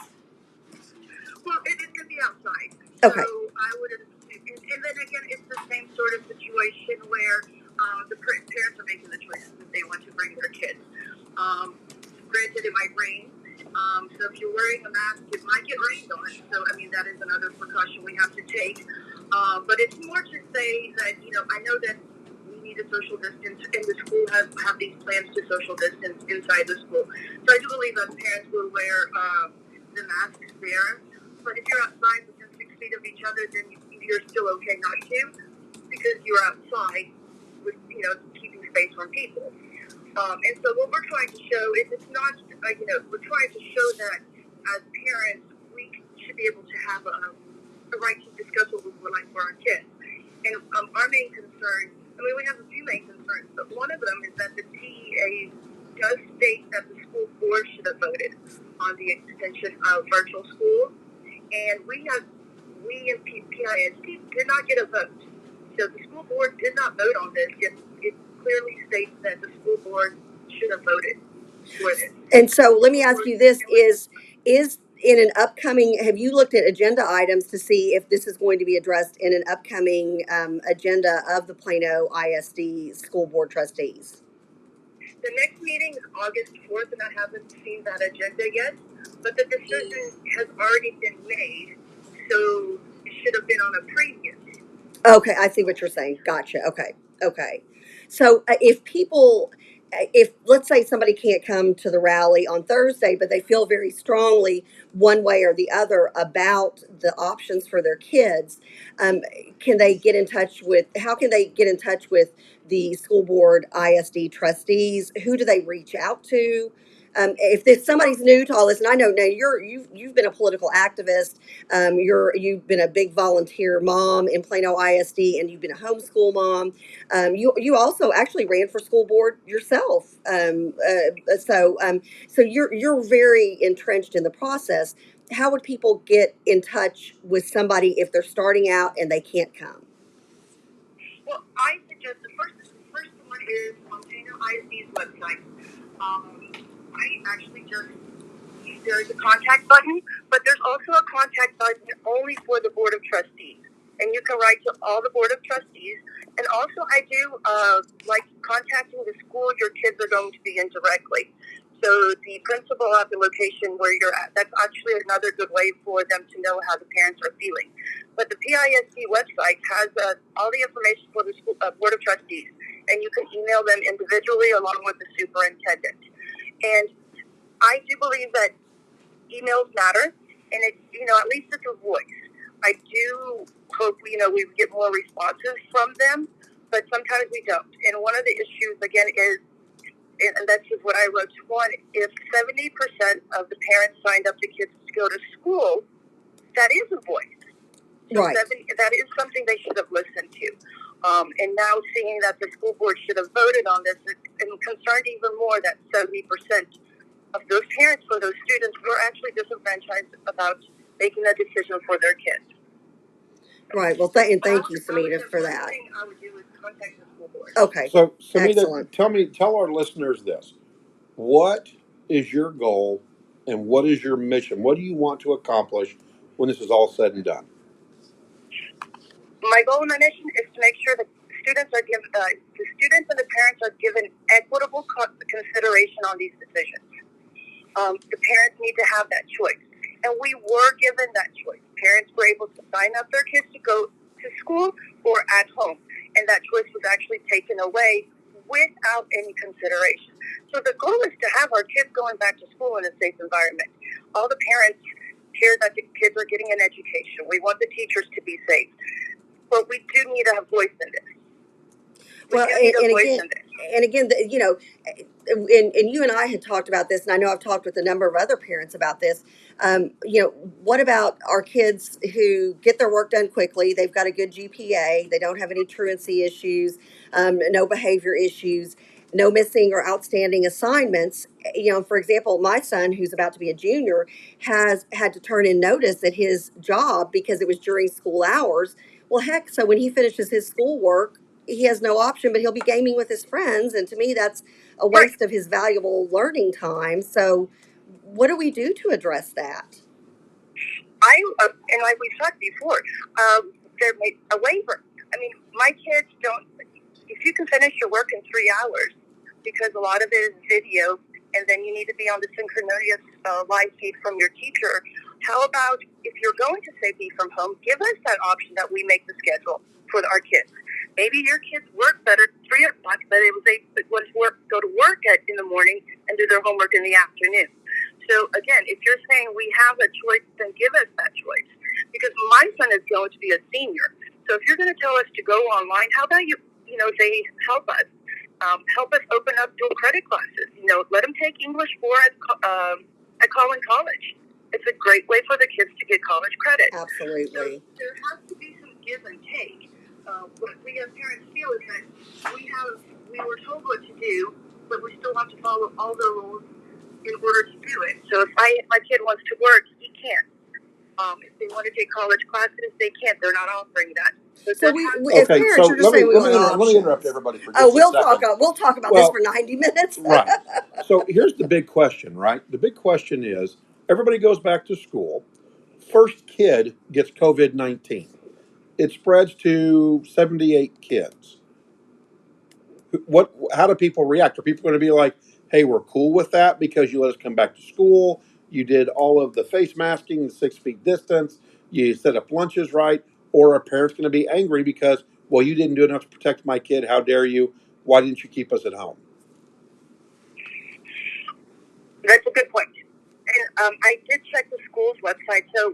Well, it is going to be outside. Okay. So I would, and then again, it's the same sort of situation where the parents are making the choices that they want to bring their kids. Granted, it might rain. So if you're wearing a mask, it might get rained on. So, I mean, that is another precaution we have to take. But it's more to say that, I know that we need a social distance, and the school have these plans to social distance inside the school. So I do believe that parents will wear the masks there. But if you're outside within 6 feet of each other, then you're still okay not to, because you're outside with, keeping space from people. And so what we're trying to show is it's not, we're trying to show that as parents, we should be able to have a right to discuss what we would like for our kids. And our main concern, we have a few main concerns, but one of them is that the TEA does state that the school board should have voted on the extension of virtual school. And we in PISD did not get a vote. So the school board did not vote on this. It clearly states that the school board should have voted for this. And so let me ask you this, is in an upcoming, have you looked at agenda items to see if this is going to be addressed in an upcoming agenda of the Plano ISD School Board Trustees? The next meeting is August 4th, and I haven't seen that agenda yet, but the decision has already been made, so it should have been on a previous. Okay, I see what you're saying. Gotcha. Okay. So if let's say somebody can't come to the rally on Thursday, but they feel very strongly one way or the other about the options for their kids, can they get in touch with? How can they get in touch with the school board ISD trustees? Who do they reach out to? If somebody's new to all this, and I know now you've been a political activist, you've been a big volunteer mom in Plano ISD, and you've been a homeschool mom. You also actually ran for school board yourself, so you're very entrenched in the process. How would people get in touch with somebody if they're starting out and they can't come? Well, I suggest the first one is on Plano ISD's website. I actually there's a contact button, but there's also a contact button only for the Board of Trustees. And you can write to all the Board of Trustees. And also I do like contacting the school your kids are going to be in directly. So the principal at the location where you're at, that's actually another good way for them to know how the parents are feeling. But the PISD website has all the information for the school, Board of Trustees. And you can email them individually along with the superintendent. And I do believe that emails matter, and it's, at least it's a voice. I do hope, we get more responses from them, but sometimes we don't. And one of the issues, again, is, and that's just what I wrote to one, if 70% of the parents signed up the kids to go to school, that is a voice. So Right. That is something they should have listened to. And now seeing that the school board should have voted on this, I'm concerned even more that 70% of those parents for those students were actually disenfranchised about making a decision for their kids. Right. Well, thank you, Samita, for that. One thing I would do is contact the school board. Okay. So, Samita, Excellent. tell our listeners this. What is your goal and what is your mission? What do you want to accomplish when this is all said and done? My goal and my mission is to make sure that students are given, the students and the parents are given equitable consideration on these decisions. The parents need to have that choice. And we were given that choice. parents were able to sign up their kids to go to school or at home, and that choice was actually taken away without any consideration. So the goal is to have our kids going back to school in a safe environment. All the parents care that the kids are getting an education. We want the teachers to be safe, but we do need a voice in this. We Well, do need a and voice again, in this. and again, you know, and you and I had talked about this, and I know I've talked with a number of other parents about this. You know, what about our kids who get their work done quickly? They've got a good GPA. They don't have any truancy issues, no behavior issues, no missing or outstanding assignments. You know, for example, my son, who's about to be a junior, has had to turn in notice at his job because it was during school hours. Well, heck, so when he finishes his schoolwork, he has no option, but he'll be gaming with his friends. And to me, that's a Right. waste of his valuable learning time. So, what do we do to address that? And like we've talked before, there may a waiver. I mean, my kids don't. If you can finish your work in 3 hours, because a lot of it is video, and then you need to be on the synchronous live feed from your teacher. How about if you're going to say be from home, give us that option that we make the schedule for our kids. Maybe your kids work better 3 o'clock, but it was they would go to work in the morning and do their homework in the afternoon. So again, if you're saying we have a choice, then give us that choice. Because my son is going to be a senior. So if you're going to tell us to go online, how about you say help us. Help us open up dual credit classes. Let them take English 4 at Collin College. It's a great way for the kids to get college credit. Absolutely. So there has to be some give and take. What we as parents feel is that we were told what to do, but we still have to follow all the rules in order to do it. So if my kid wants to work, he can't. If they want to take college classes, they can't. They're not offering that. So as Okay, parents, so you're just saying we want let me interrupt options. everybody for just Oh, a second. we'll talk about this Well, for 90 minutes. right. So here's the big question, right? The big question is everybody goes back to school. First kid gets COVID-19. It spreads to 78 kids. How do people react? Are people going to be like, hey, we're cool with that because you let us come back to school? You did all of the face masking, the 6 feet distance, you set up lunches right? Or are parents going to be angry because, well, you didn't do enough to protect my kid? How dare you? Why didn't you keep us at home? That's a good point. And I did check the school's website. So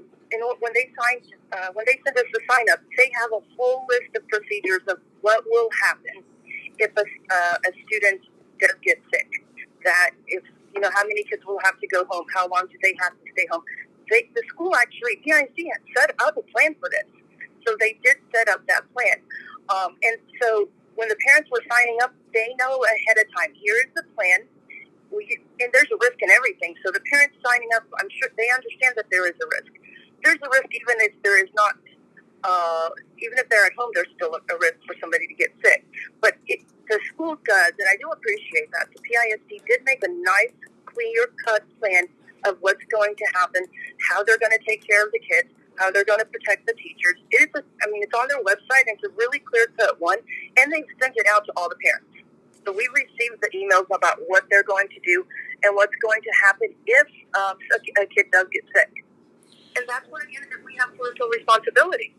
when they send us the sign up, they have a full list of procedures of what will happen if a student does get sick. That if how many kids will have to go home, how long do they have to stay home? The school actually, PIC had set up a plan for this. So they did set up that plan. And so when the parents were signing up, they know ahead of time, here is the plan. And there's a risk in everything. So the parents signing up, I'm sure they understand that there is a risk. There's a risk even if there is not, even if they're at home, there's still a risk for somebody to get sick. But the school does, and I do appreciate that. The PISD did make a nice, clear-cut plan of what's going to happen, how they're going to take care of the kids, how they're going to protect the teachers. It's on their website, and it's a really clear-cut one, and they've sent it out to all the parents. So we received the emails about what they're going to do and what's going to happen if a kid does get sick. And that's where, again, we have personal responsibility.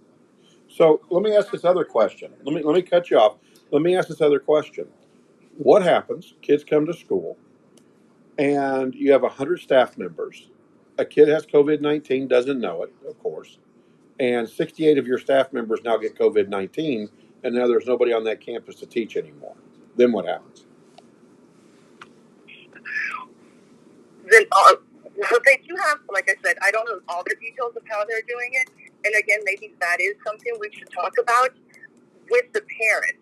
So let me ask this other question. Let me cut you off. Let me ask this other question. What happens? Kids come to school, and you have 100 staff members. A kid has COVID-19, doesn't know it, of course, and 68 of your staff members now get COVID-19, and now there's nobody on that campus to teach anymore. Then what happens? Then they do have, like I said, I don't know all the details of how they're doing it. And again, maybe that is something we should talk about with the parents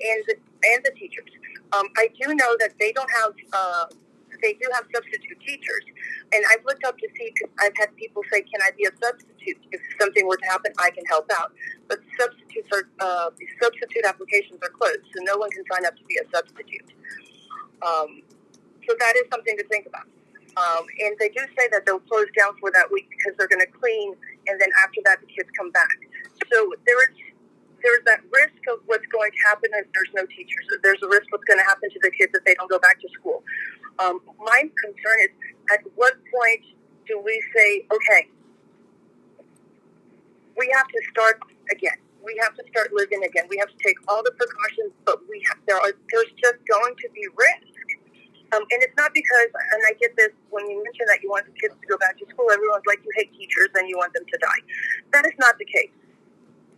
and the teachers. I do know that they don't have, they do have substitute teachers. And I've looked up to see, because I've had people say, can I be a substitute? If something were to happen, I can help out. But substitute applications are closed, so no one can sign up to be a substitute. So that is something to think about. And they do say that they'll close down for that week because they're going to clean, and then after that, the kids come back. So there's that risk of what's going to happen if there's no teachers. There's a risk what's going to happen to the kids if they don't go back to school. My concern is, at what point do we say, okay, we have to start again. We have to start living again. We have to take all the precautions, but there's just going to be risk. And it's not because, and I get this, when you mention that you want the kids to go back to school, everyone's like, you hate teachers and you want them to die. That is not the case.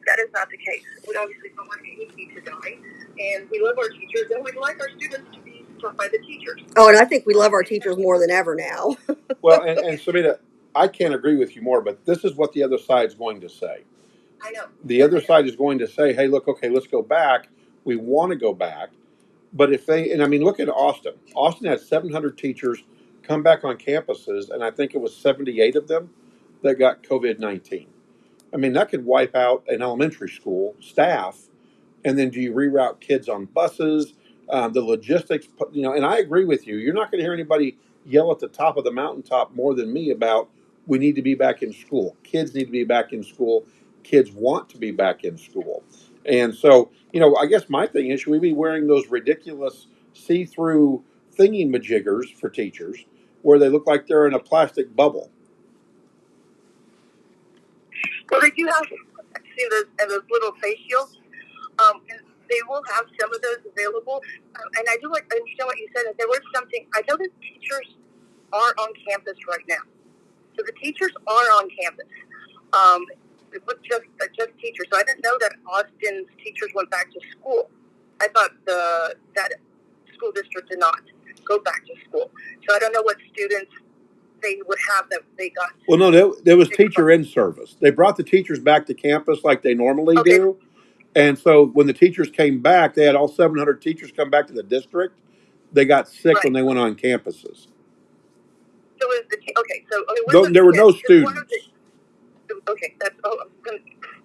That is not the case. We obviously don't want anybody to die, and we love our teachers, and we'd like our students to be taught by the teachers. Oh, and I think we love our teachers more than ever now. Well, and Samita, I can't agree with you more, but this is what the other side's going to say. I know. The other side is going to say, hey, look, okay, let's go back. We want to go back. But if they, and I mean, look at Austin. Austin had 700 teachers come back on campuses, and I think it was 78 of them that got COVID-19. I mean, that could wipe out an elementary school staff. And then do you reroute kids on buses? The logistics, and I agree with you. You're not going to hear anybody yell at the top of the mountaintop more than me about we need to be back in school. Kids need to be back in school. Kids want to be back in school. And so, I guess my thing is, should we be wearing those ridiculous see-through thingy-majiggers for teachers where they look like they're in a plastic bubble? Well, they do have, see those little face shields. And they will have some of those available. And I do understand what you said. That there was something. I know that teachers are on campus right now. So the teachers are on campus. It was just teachers. So I didn't know that Austin's teachers went back to school. I thought that school district did not go back to school. So I don't know what students they would have that they got. Well, no, there was teacher in service. They brought the teachers back to campus like they normally do. And so when the teachers came back, they had all 700 teachers come back to the district. They got sick when they went on campuses. So it was There were no students.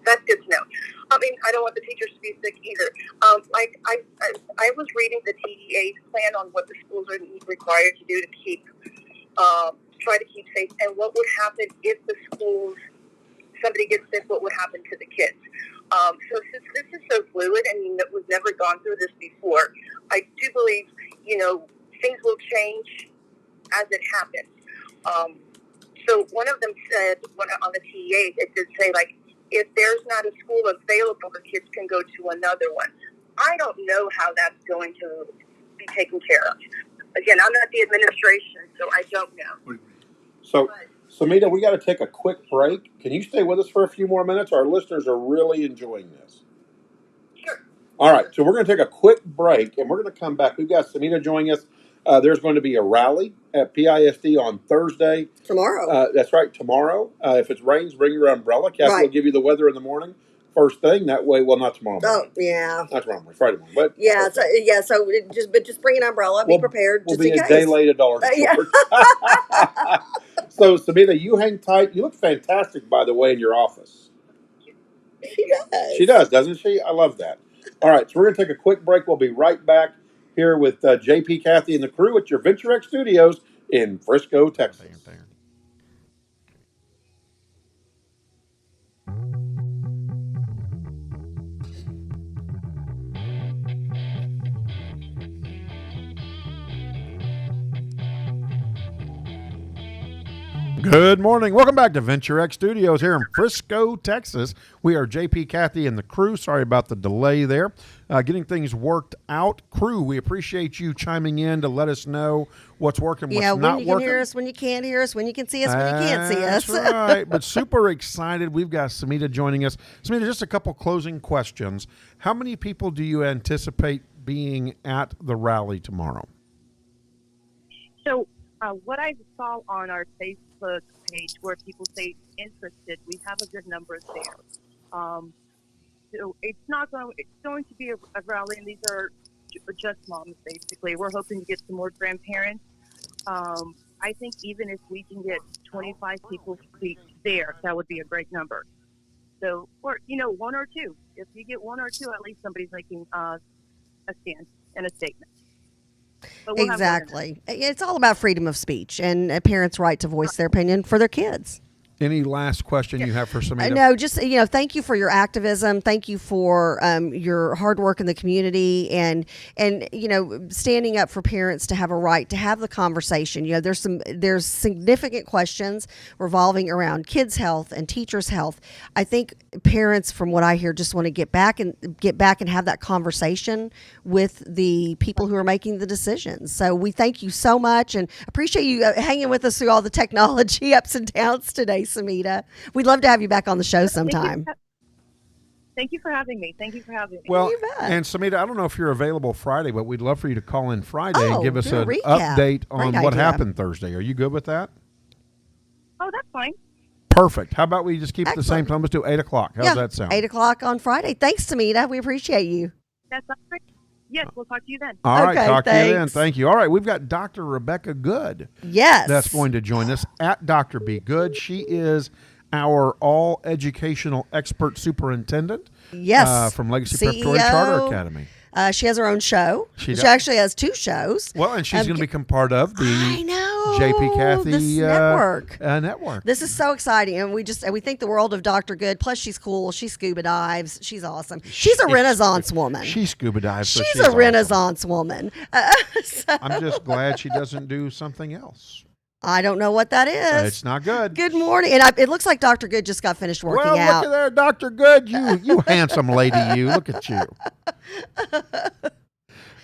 That's good to know. I mean, I don't want the teachers to be sick either. I was reading the TEA's plan on what the schools are required to do to keep, try to keep safe, and what would happen if the schools, somebody gets sick, what would happen to the kids. So since this is so fluid and we've never gone through this before, I do believe, things will change as it happens. So one of them said, on the TEA, it did say, like, if there's not a school available, the kids can go to another one. I don't know how that's going to be taken care of. Again, I'm not the administration, so I don't know. So, Samita, we got to take a quick break. Can you stay with us for a few more minutes? Our listeners are really enjoying this. Sure. All right, so we're going to take a quick break, and we're going to come back. We've got Samita joining us. There's going to be a rally at PISD on Thursday. Tomorrow. That's right, tomorrow. If it rains, bring your umbrella. Kathy will give you the weather in the morning. First thing, that way, well, not tomorrow morning. Oh, yeah. Not tomorrow morning, Friday morning. But just bring an umbrella. Be prepared. We'll just be in a case. day late, $1 short. So, Samita, you hang tight. You look fantastic, by the way, in your office. She does. She does, doesn't she? I love that. All right, so we're going to take a quick break. We'll be right back here with JP, Kathy, and the crew at your VentureX Studios in Frisco, Texas. Good morning. Welcome back to VentureX Studios here in Frisco, Texas. We are JP, Kathy, and the crew. Sorry about the delay there. Getting things worked out. Crew, we appreciate you chiming in to let us know what's working, what's not working. Yeah, when you can hear us, when you can't hear us, when you can see us, when you can't see us. That's right. But super excited. We've got Samita joining us. Samita, just a couple closing questions. How many people do you anticipate being at the rally tomorrow? So what I saw on our Facebook page where people say interested, we have a good number there. So it's going to be a rally, and these are just moms, basically. We're hoping to get some more grandparents. I think even if we can get 25 people there, that would be a great number. So, or, one or two. If you get one or two, at least somebody's making a stand and a statement. Exactly. It's all about freedom of speech and a parent's right to voice their opinion for their kids. Any last question you have for Samita? No, just thank you for your activism. Thank you for your hard work in the community, and standing up for parents to have a right to have the conversation. There's significant questions revolving around kids' health and teachers' health. I think parents, from what I hear, just want to get back and have that conversation with the people who are making the decisions. So we thank you so much and appreciate you hanging with us through all the technology ups and downs today, Samita. We'd love to have you back on the show sometime. Thank you for having me. Well, You bet. and Samita, I don't know if you're available Friday, but we'd love for you to call in Friday and Oh, give us do a an recap. update on Great what idea. happened Thursday. Are you good with that? Oh, that's fine. Perfect. How about we just keep it the same Excellent. time? Let's do 8 o'clock. How's that sound? 8 o'clock on Friday. Thanks, Samita. We appreciate you. That sounds great. Yes, we'll talk to you then. All right, Okay, talk to you then. thanks. Thank you. All right, we've got Dr. Rebecca Good. Yes. That's going to join us at Dr. B. Good. She is our all educational expert superintendent. Yes. From Legacy CEO. Preparatory Charter Academy. She has her own show. She She does. actually has 2 shows. Well, and she's going to become part of the I know. JP Cathy This network. network. This is so exciting, and we think the world of Dr. Good. Plus, she's cool. She scuba dives. She's awesome. She's a Renaissance woman. She scuba dives. So She's she's a awesome. Renaissance woman. So, I'm just glad she doesn't do something else. I don't know what that is. It's not good. Good morning, and it looks like Dr. Good just got finished working Well, out. look at there, Dr. Good. You handsome lady, you. Look at you.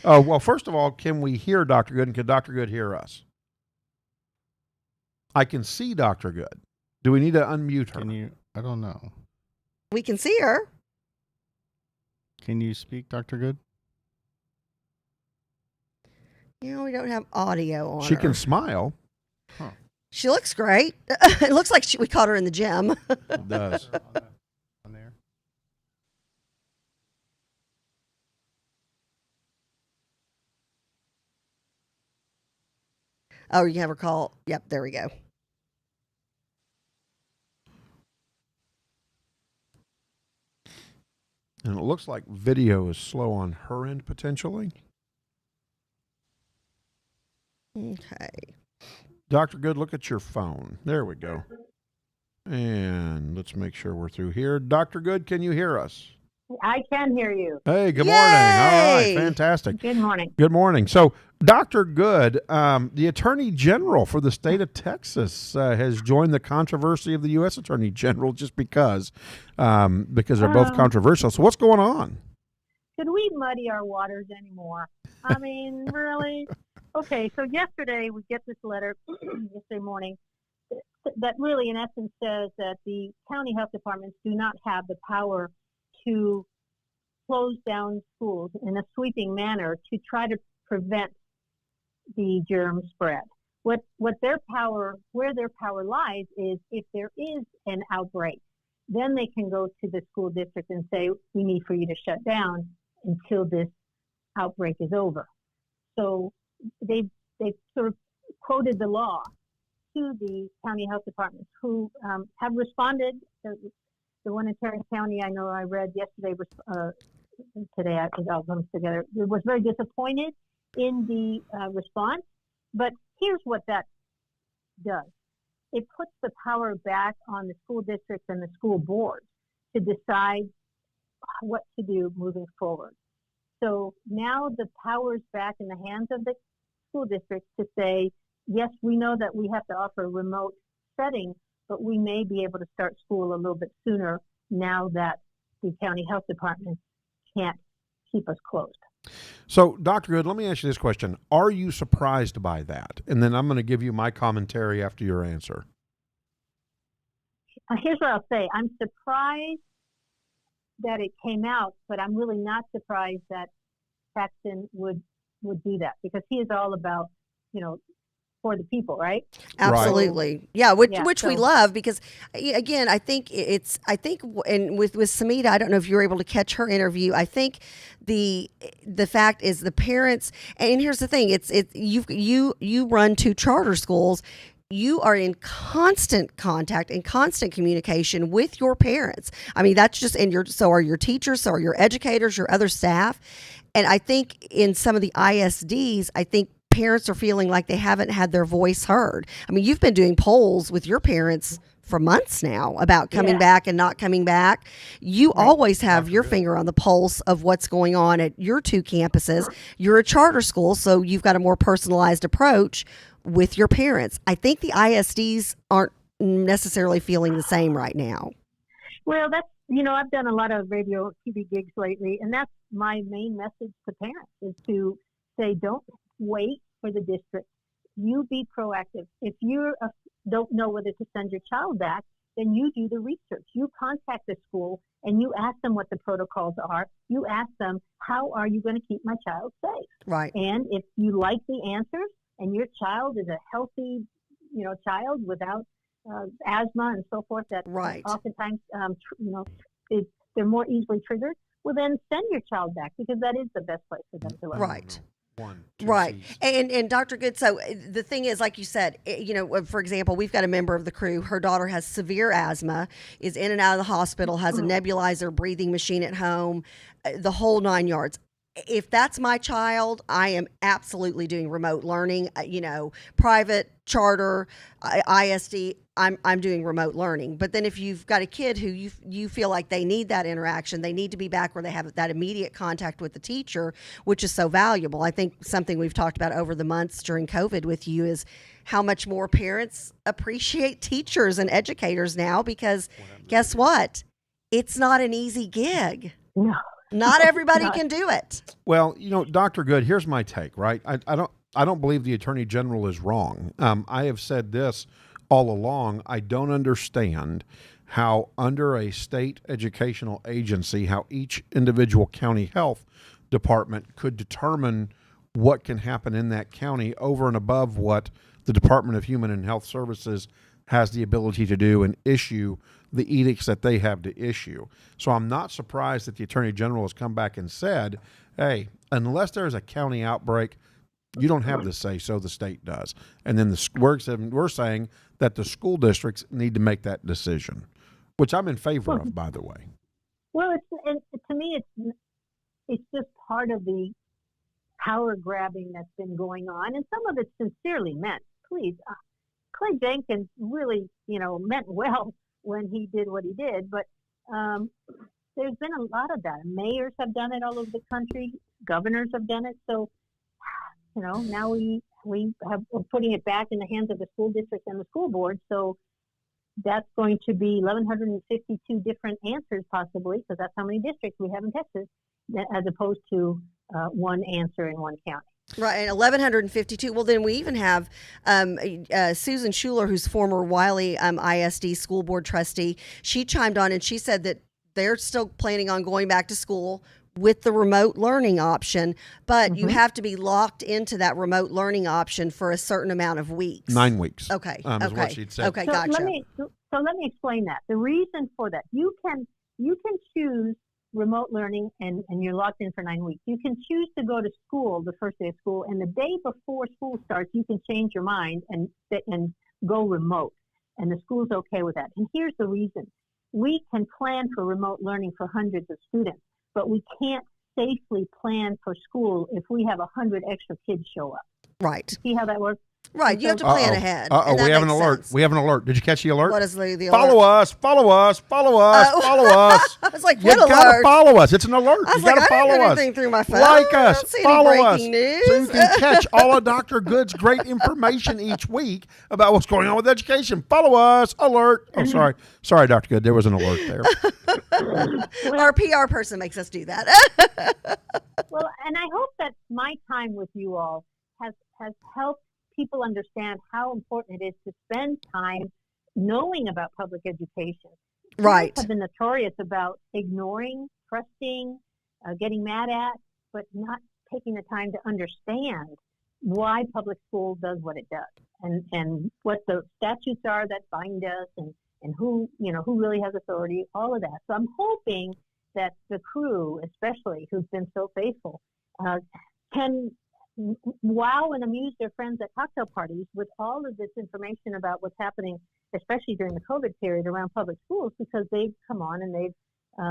Oh, well, first of all, can we hear Dr. Good, and can Dr. Good hear us? I can see Dr. Good. Do we need to unmute her? Can you? I don't know. We can see her. Can you speak, Dr. Good? We don't have audio on She her. can smile. She looks great. It looks like we caught her in the gym. It does. On there. Oh, you have her call. Yep, there we go. And it looks like video is slow on her end, potentially. Okay. Dr. Good, look at your phone. There we go. And let's make sure we're through here. Dr. Good, can you hear us? I can hear you. Hey, good morning. All right, Yay! fantastic. Good morning. Good morning. So, Dr. Good, the Attorney General for the state of Texas has joined the controversy of the U.S. Attorney General just because they're both controversial. So, what's going on? Should we muddy our waters anymore? I mean, really? Okay, so yesterday we get this letter, yesterday morning, that really in essence says that the county health departments do not have the power to close down schools in a sweeping manner to try to prevent the germ spread. What their power, where their power lies is if there is an outbreak, then they can go to the school district and say, we need for you to shut down until this outbreak is over. So they've sort of quoted the law to the county health departments who have responded. The one in Tarrant County, I know I read yesterday, today it all comes together. It was very disappointed in the response, but here's what that does. It puts the power back on the school districts and the school boards to decide what to do moving forward. So now the power is back in the hands of the school districts to say, yes, we know that we have to offer a remote setting, but we may be able to start school a little bit sooner now that the county health department can't keep us closed. So, Dr. Good, let me ask you this question. Are you surprised by that? And then I'm going to give you my commentary after your answer. Here's what I'll say. I'm surprised that it came out, but I'm really not surprised that Paxton would do that because he is all about, for the people, right? Absolutely. Yeah, which we so- love because again, I think and with Samita, I don't know if you were able to catch her interview. I think the fact is the parents, and here's the thing, it's you run 2 charter schools. You are in constant contact and constant communication with your parents. I mean, that's just so are your teachers, so are your educators, your other staff. And I think in some of the ISDs, I think parents are feeling like they haven't had their voice heard. I mean, you've been doing polls with your parents for months now about coming back and not coming back. You always have your finger on the pulse of what's going on at your two campuses. You're a charter school, so you've got a more personalized approach with your parents. I think the ISDs aren't necessarily feeling the same right now. Well, that's, I've done a lot of radio TV gigs lately, and that's my main message to parents is to say, don't wait for the district. You be proactive. If you don't know whether to send your child back, then you do the research. You contact the school and you ask them what the protocols are. You ask them, how are you going to keep my child safe? Right. And if you like the answers and your child is a healthy, child without asthma and so forth, that oftentimes, they're more easily triggered, well, then send your child back because that is the best place for them to learn. Right. Right. And Dr. Good, so the thing is, like you said, for example, we've got a member of the crew, her daughter has severe asthma, is in and out of the hospital, has a nebulizer, breathing machine at home, the whole 9 yards. If that's my child, I am absolutely doing remote learning, private, charter, ISD, I'm doing remote learning. But then if you've got a kid who you feel like they need that interaction, they need to be back where they have that immediate contact with the teacher, which is so valuable. I think something we've talked about over the months during COVID with you is how much more parents appreciate teachers and educators now, because guess what? It's not an easy gig. No. Not everybody can do it. Well, Dr. Good, here's my take, right? I don't believe the Attorney General is wrong. I have said this all along. I don't understand how under a state educational agency, how each individual county health department could determine what can happen in that county over and above what the Department of Human and Health Services has the ability to do and issue the edicts that they have to issue. So I'm not surprised that the Attorney General has come back and said, hey, unless there's a county outbreak, you don't have the say, so the state does. And then we're saying that the school districts need to make that decision, which I'm in favor of, by the way. Well, to me, it's just part of the power grabbing that's been going on, and some of it's sincerely meant. Please, Clay Jenkins really, meant well when he did what he did, but there's been a lot of that. Mayors have done it all over the country. Governors have done it. So, now we're putting it back in the hands of the school districts and the school board. So that's going to be 1,152 different answers possibly, because that's how many districts we have in Texas, as opposed to one answer in one county. Right, and 1,152. Well, then we even have Susan Schuler, who's former Wiley ISD school board trustee. She chimed on and she said that they're still planning on going back to school with the remote learning option, but you have to be locked into that remote learning option for a certain amount of weeks. 9 weeks. Okay. Is what she'd said. Okay, So gotcha. let me explain that. The reason for that, you can choose remote learning and you're locked in for 9 weeks. You can choose to go to school the first day of school, and the day before school starts, you can change your mind and go remote, and the school's okay with that. And here's the reason. We can plan for remote learning for hundreds of students, but we can't safely plan for school if we have 100 extra kids show up. Right. See how that works? Right. You have to plan ahead. We have an alert. Sense. We have an alert. Did you catch the alert? What is the alert? Follow us. Follow us. Follow us. Follow us. I was like, You what alert? gotta follow us. It's an alert. I was You gotta like, I follow didn't get us. anything through my phone. Like I us. don't see any Follow us. breaking news. So you can catch all of Dr. Good's great information each week about what's going on with education. Follow us. Alert. Oh, sorry. Sorry, Dr. Good. There was an alert there. Our PR person makes us do that. Well, and I hope that my time with you all has helped people understand how important it is to spend time knowing about public education. Right. Parents have been notorious about ignoring, trusting, getting mad at, but not taking the time to understand why public school does what it does, and what the statutes are that bind us, and who really has authority, all of that. So I'm hoping that the crew, especially, who's been so faithful, can wow and amuse their friends at cocktail parties with all of this information about what's happening, especially during the COVID period around public schools, because they've come on and they've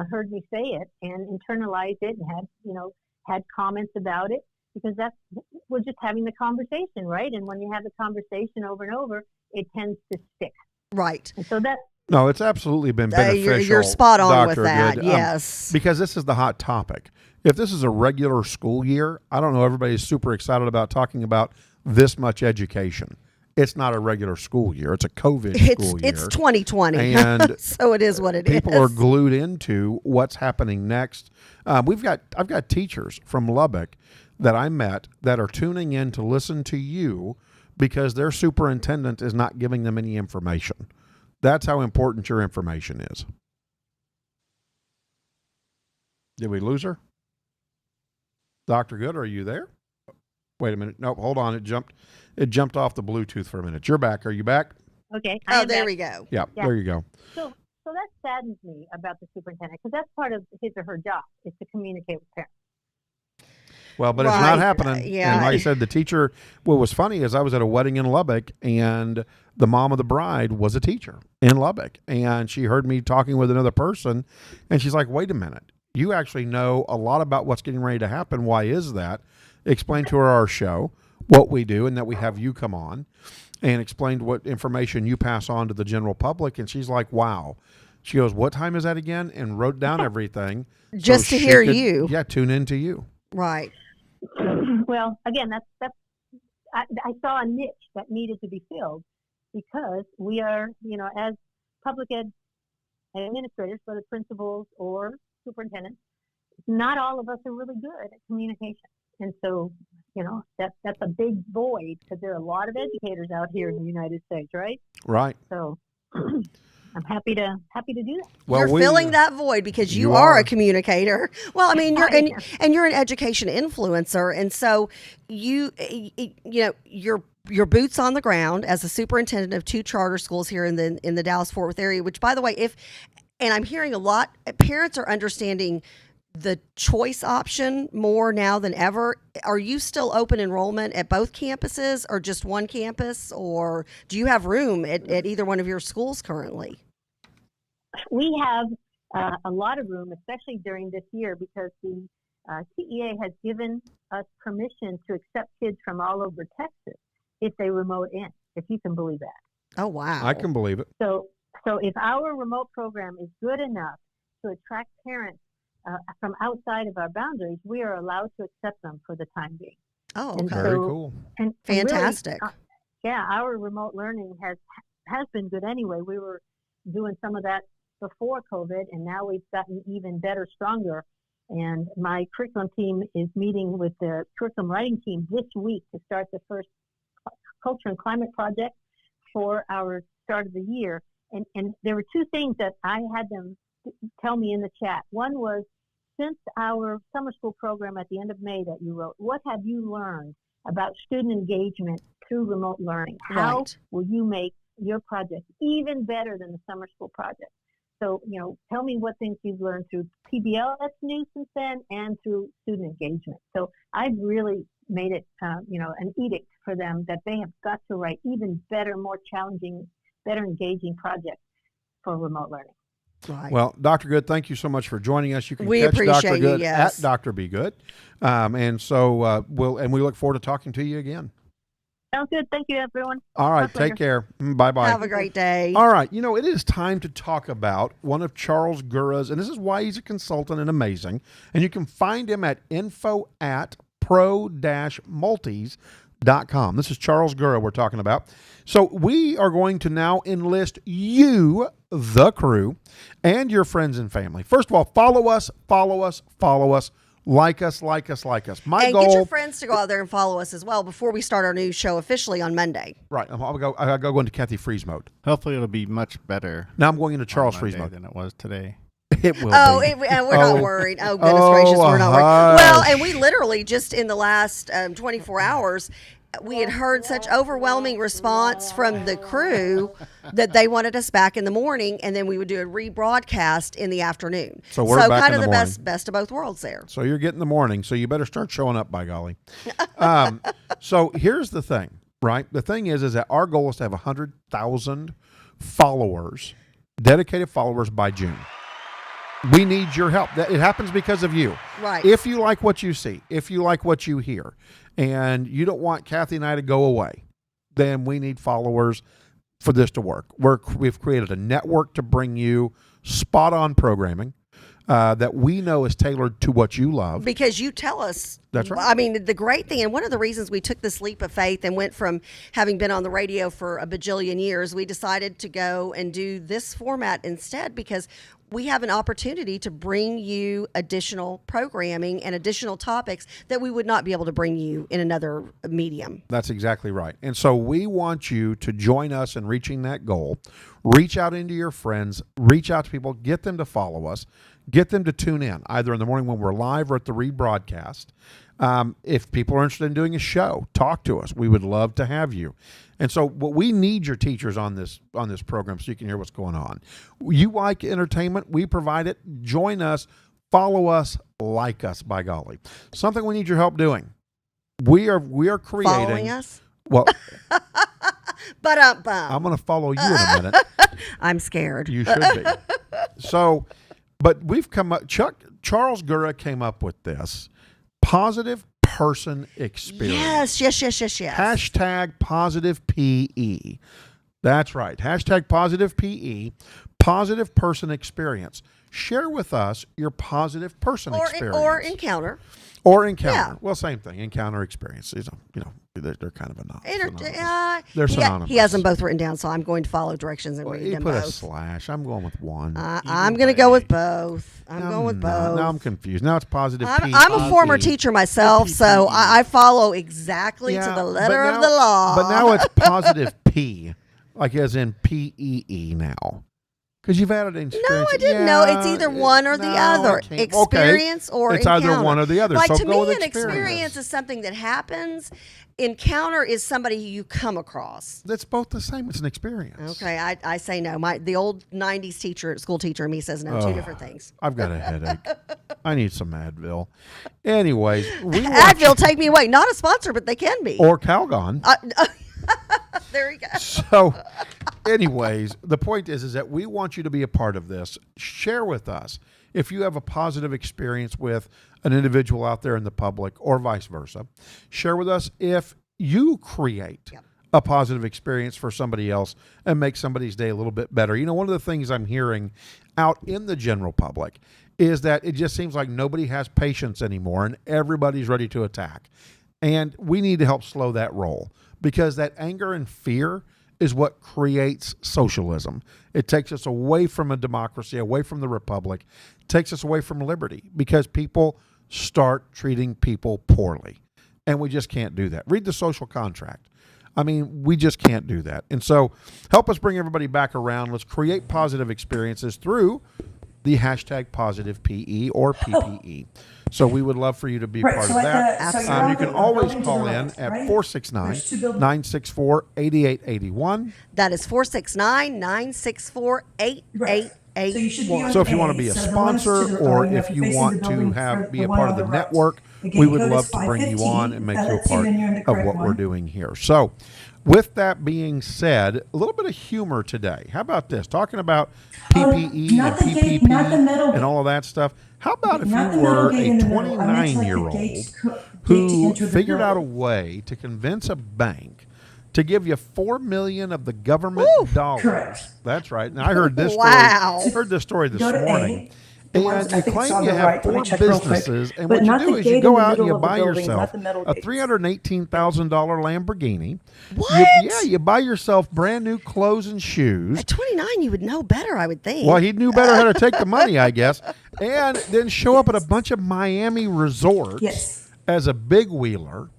heard me say it and internalized it and had comments about it. because we're just having the conversation, right? And when you have the conversation over and over, it tends to stick. Right. And so that's No, it's absolutely been beneficial. You're spot on with Dr. that. Good, Yes. because this is the hot topic. If this is a regular school year, I don't know, everybody's super excited about talking about this much education. It's not a regular school year. It's a COVID school year. It's 2020. And so it is what it is. people are glued into what's happening next. I've got teachers from Lubbock that I met that are tuning in to listen to you because their superintendent is not giving them any information. That's how important your information is. Did we lose her? Dr. Good, are you there? Wait a minute. Nope, hold on. It jumped off the Bluetooth for a minute. You're back. Are you back? okay. Oh, there we go. Yeah, Yeah. there you go. So that saddens me about the superintendent because that's part of his or her job is to communicate with parents. Well, but it's Right. not happening. Yeah. And like I said, the teacher, what was funny is I was at a wedding in Lubbock and the mom of the bride was a teacher in Lubbock. And she heard me talking with another person and she's like, wait a minute. You actually know a lot about what's getting ready to happen. Why is that? Explain to her our show, what we do, and that we have you come on and explained what information you pass on to the general public. And she's like, wow. She goes, what time is that again? And wrote down everything. Just to she hear could- you. Yeah, tune in to you. Right. Well, again, I saw a niche that needed to be filled because we are, as public ed administrators, whether principals or superintendents, not all of us are really good at communication. And so, that's a big void because there are a lot of educators out here in the United States, right? Right. So I'm happy to do that. Well, you're filling that void because you You are are. a communicator. Well, I mean, you're I am. and you're an education influencer, and so your boots on the ground as a superintendent of 2 charter schools here in the Dallas-Fort Worth area. Which, by the way, and I'm hearing a lot, parents are understanding the choice option more now than ever. Are you still open enrollment at both campuses or just one campus, or do you have room at either one of your schools currently? We have a lot of room, especially during this year, because the CEA has given us permission to accept kids from all over Texas if they remote in, if you can believe that. Oh, wow. I can believe it. So if our remote program is good enough to attract parents from outside of our boundaries, we are allowed to accept them for the time being. Oh, And okay. Very cool. And really, Fantastic. our remote learning has been good anyway. We were doing some of that before COVID, and now we've gotten even better, stronger. And my curriculum team is meeting with the curriculum writing team this week to start the first culture and climate project for our start of the year. And there were 2 things that I had them tell me in the chat. One was, since our summer school program at the end of May that you wrote, what have you learned about student engagement through remote learning? How Right. will you make your project even better than the summer school project? So, tell me what things you've learned through PBL that's new since then and through student engagement. So I've really made it, an edict for them that they have got to write even better, more challenging, better engaging projects for remote learning. Right. Well, Dr. Good, thank you so much for joining us. You can We catch appreciate Dr. you, Good yes. at Dr. Be Good. And so we look forward to talking to you again. Sounds good. Thank you, everyone. All right. Talk later. Take care. Bye-bye. Have a great day. All right. It is time to talk about one of Charles Gura's, and this is why he's a consultant and amazing. And you can find him at info@pro-multis.com. This is Charles Gura we're talking about. So we are going to now enlist you, the crew, and your friends and family. First of all, follow us. Like us. My And goal. get your friends to go out there and follow us as well before we start our new show officially on Monday. Right. I gotta go into Kathy Freeze mode. Hopefully it'll be much better Now I'm going into Charles on Freeze Monday mode. than it was today. It will Oh, be. we're not worried. Oh, goodness gracious, we're not worried. Well, and we literally just in the last 24 hours, we had heard such overwhelming response from the crew that they wanted us back in the morning, and then we would do a rebroadcast in the afternoon. So we're back kind in of the the morning. best of both worlds there. So you're getting the morning, so you better start showing up, by golly. So here's the thing, right? The thing is that our goal is to have 100,000 followers, dedicated followers by June. We need your help. It happens because of you. Right. If you like what you see, if you like what you hear, and you don't want Kathy and I to go away, then we need followers for this to work. We've created a network to bring you spot on programming that we know is tailored to what you love. Because you tell us. That's right. I mean, the great thing, and one of the reasons we took this leap of faith and went from having been on the radio for a bajillion years, we decided to go and do this format instead because we have an opportunity to bring you additional programming and additional topics that we would not be able to bring you in another medium. That's exactly right. And so we want you to join us in reaching that goal. Reach out into your friends, reach out to people, get them to follow us, get them to tune in, either in the morning when we're live or at the rebroadcast. If people are interested in doing a show, talk to us. We would love to have you. And so what we need your teachers on this program so you can hear what's going on. You like entertainment, we provide it. Join us, follow us, like us, by golly. Something we need your help doing. We are creating. Following us? Well, I'm I'm going to follow you in a minute. I'm scared. You should be. So, but we've come up, Charles Gura came up with this positive person experience. Yes. Hashtag positive PE. That's right. Hashtag positive PE, positive person experience. Share with us your positive person experience. Or encounter. Yeah. Well, same thing. Encounter experience. They're kind of synonymous. They're synonymous. He has them both written down, so I'm going to follow directions and read He them put both. a slash. I'm going with one. I'm going to go with both. I'm going with both. Now I'm confused. Now it's positive PE. I'm a former teacher myself, so I follow exactly to the letter of the law. But now it's positive P, like as in PEE now. Because you've added experience. No, I didn't know. It's either one or the other. Experience or it's encounter. Either one or the other. Like, so to go me, with an experience is something that happens. Encounter is somebody you come across. That's both the same. It's an experience. Okay, I say no. The old 90s school teacher in me says no. Two different things. I've got a headache. I need some Advil. Anyways. Advil, take me away. Not a sponsor, but they can be. Or Calgon. There you go. So, anyways, the point is that we want you to be a part of this. Share with us if you have a positive experience with an individual out there in the public or vice versa. Share with us if you create a positive experience for somebody else and make somebody's day a little bit better. One of the things I'm hearing out in the general public is that it just seems like nobody has patience anymore and everybody's ready to attack. And we need to help slow that roll, because that anger and fear is what creates socialism. It takes us away from a democracy, away from the republic, takes us away from liberty, because people start treating people poorly. And we just can't do that. Read the social contract. I mean, we just can't do that. And so help us bring everybody back around. Let's create positive experiences through the hashtag positive PE or PPE. So we would love for you to be part of that. You can always call in at 469-964-8881. That is 469-964-8881. So if you want to be a sponsor or if you want to be a part of the network, we would love to bring you on and make you a part of what we're doing here. So with that being said, a little bit of humor today. How about this? Talking about PPE and PPP and all of that stuff. How about if you were a 29-year-old who figured out a way to convince a bank to give you $4 million of the government dollars? Correct. That's right. And I heard this story. Wow. Heard this story this Go to morning. A. And you I think it's claim on you the have right. Let me 4 check real quick. businesses, and But what not you do the is you gate go in the out and you middle of the buy building, yourself not the metal a gates. $318,000 Lamborghini. What? You buy yourself brand new clothes and shoes. At 29, you would know better, I would think. Well, he knew better how to take the money, I guess, and then show up at a bunch of Miami resorts as a big wheeler.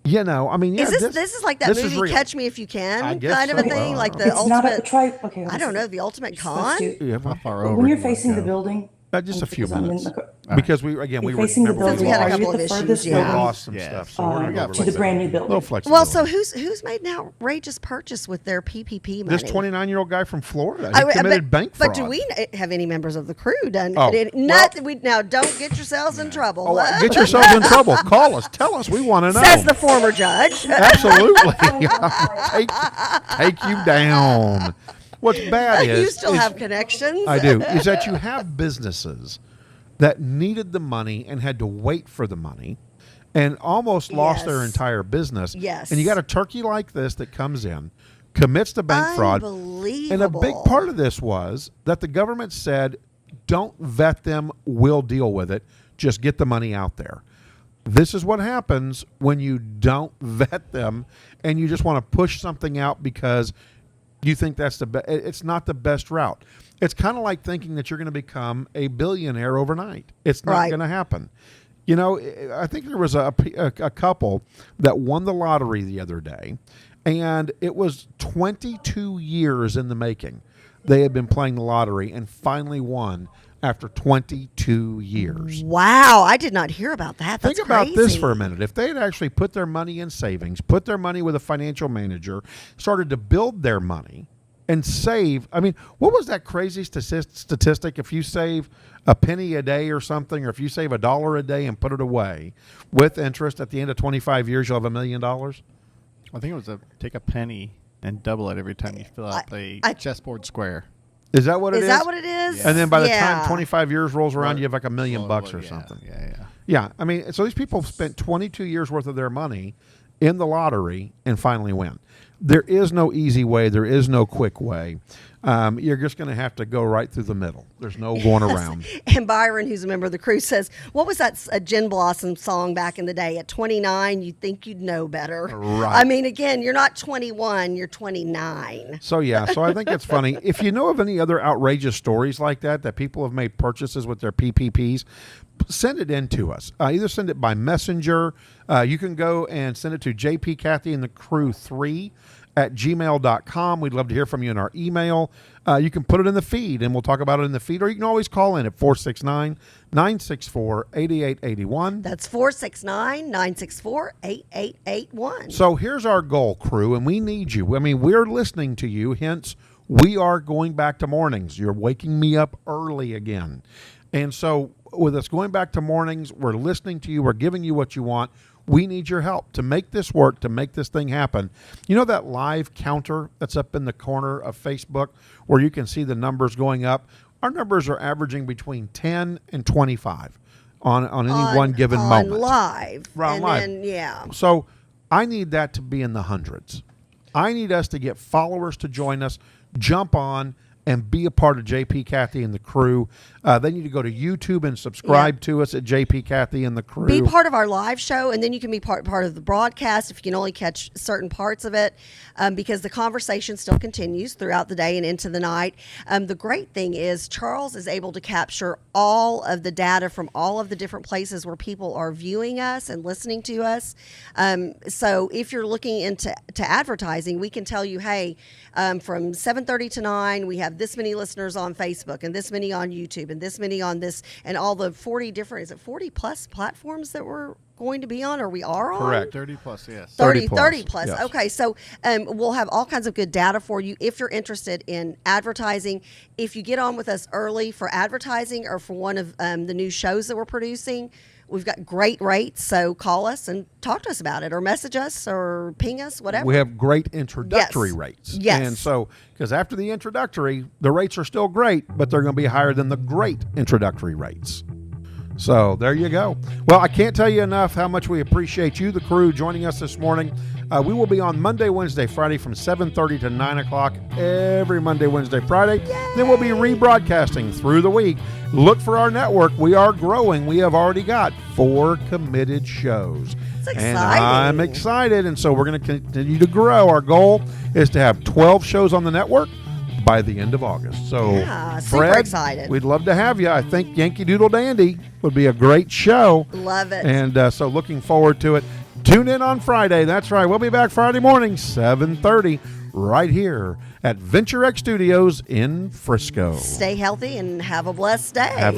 Is this like that this is movie real. Catch Me If You Can I guess kind of a so. thing? Like the It's ultimate. not a try. Okay. I don't know, the ultimate con? Yeah, how far over When you're do you wanna facing the go? building. Just a few because I'm in minutes. the- Because we You're were facing the remember building. we had a Are you couple at the of issues, furthest we yeah. lost some stuff. So we're gonna go over to the that. brand new Little building. flexibility. Well, so who's made an outrageous purchase with their PPP money? This 29-year-old guy from Florida, I- he committed bank fraud. But do we have any members of the crew done? Oh, Now, don't get yourselves in trouble. Oh, get yourselves in trouble. Call us. Tell us. We want to know. Says the former judge. Absolutely. take you down. What's bad is you still have connections. I do. Is that you have businesses that needed the money and had to wait for the money and almost lost their Yes. entire business. Yes. And you got a turkey like this that comes in, commits to bank fraud. And a big part of this was that the government said, don't vet them, we'll deal with it. Just get the money out there. This is what happens when you don't vet them and you just want to push something out because you think that's the best. It's not the best route. It's kind of like thinking that you're going to become a billionaire overnight. It's not Right. going to happen. You know, I think there was a couple that won the lottery the other day, and it was 22 years in the making. They had been playing the lottery and finally won after 22 years. Wow, I did not hear about that. That's Think about this crazy. for a minute. If they had actually put their money in savings, put their money with a financial manager, started to build their money and save. I mean, what was that crazy statistic? If you save a penny a day or something, or if you save $1 a day and put it away with interest, at the end of 25 years, you'll have $1 million? I think it was take a penny and double it every time you fill out a chessboard square. Is that what it is? Is that what it is? And then by the Yeah. time 25 years rolls around, Well, you have like $1 million well, or yeah, something. Yeah. Yeah, I mean, so these people spent 22 years worth of their money in the lottery and finally win. There is no easy way. There is no quick way. You're just going to have to go right through the middle. There's no going around. And Byron, who's a member of the crew, says, what was that Gin Blossom song back in the day? At 29, you'd think you'd know better. Right. I mean, again, you're not 21, you're 29. So yeah, so I think it's funny. If you know of any other outrageous stories like that people have made purchases with their PPPs, send it in to us. Either send it by messenger. You can go and send it to JP Kathy and the Crew 3 at gmail.com. We'd love to hear from you in our email. You can put it in the feed and we'll talk about it in the feed, or you can always call in at 469-964-8881. That's 469-964-8881. So here's our goal, crew, and we need you. I mean, we're listening to you, hence we are going back to mornings. You're waking me up early again. And so with us going back to mornings, we're listening to you, we're giving you what you want. We need your help to make this work, to make this thing happen. You know that live counter that's up in the corner of Facebook where you can see the numbers going up? Our numbers are averaging between 10 and 25 on any one given moment. Live. Right, and live. then, yeah. So I need that to be in the hundreds. I need us to get followers to join us, jump on, and be a part of JP Kathy and the Crew. They need to go to YouTube and subscribe to us at JP Kathy and the Crew. Be part of our live show, and then you can be part of the broadcast if you can only catch certain parts of it, because the conversation still continues throughout the day and into the night. The great thing is Charles is able to capture all of the data from all of the different places where people are viewing us and listening to us. So if you're looking into advertising, we can tell you, hey, from 7:30 to 9, we have this many listeners on Facebook and this many on YouTube and this many on this, and all the 40 different, is it 40 plus platforms that we're going to be on, or we are on? Correct. 30 plus, yes. 30 plus. Yes. Okay, so we'll have all kinds of good data for you if you're interested in advertising. If you get on with us early for advertising or for one of the new shows that we're producing, we've got great rates. So call us and talk to us about it, or message us or ping us, whatever. We have great introductory Yes. rates. Yes. And so, because after the introductory, the rates are still great, but they're going to be higher than the great introductory rates. So there you go. Well, I can't tell you enough how much we appreciate you, the crew, joining us this morning. We will be on Monday, Wednesday, Friday from 7:30 to 9 o'clock every Monday, Wednesday, Friday. Then we'll be rebroadcasting through the week. Look for our network. We are growing. We have already got 4 committed shows. It's And exciting. I'm excited. And so we're going to continue to grow. Our goal is to have 12 shows on the network by the end of August. So, Yeah, super Fred, excited. we'd love to have you. I think Yankee Doodle Dandy would be a great show. Love it. And so looking forward to it. Tune in on Friday. That's right. We'll be back Friday morning, 7:30, right here at Venture X Studios in Frisco. Stay healthy and have a blessed day. Have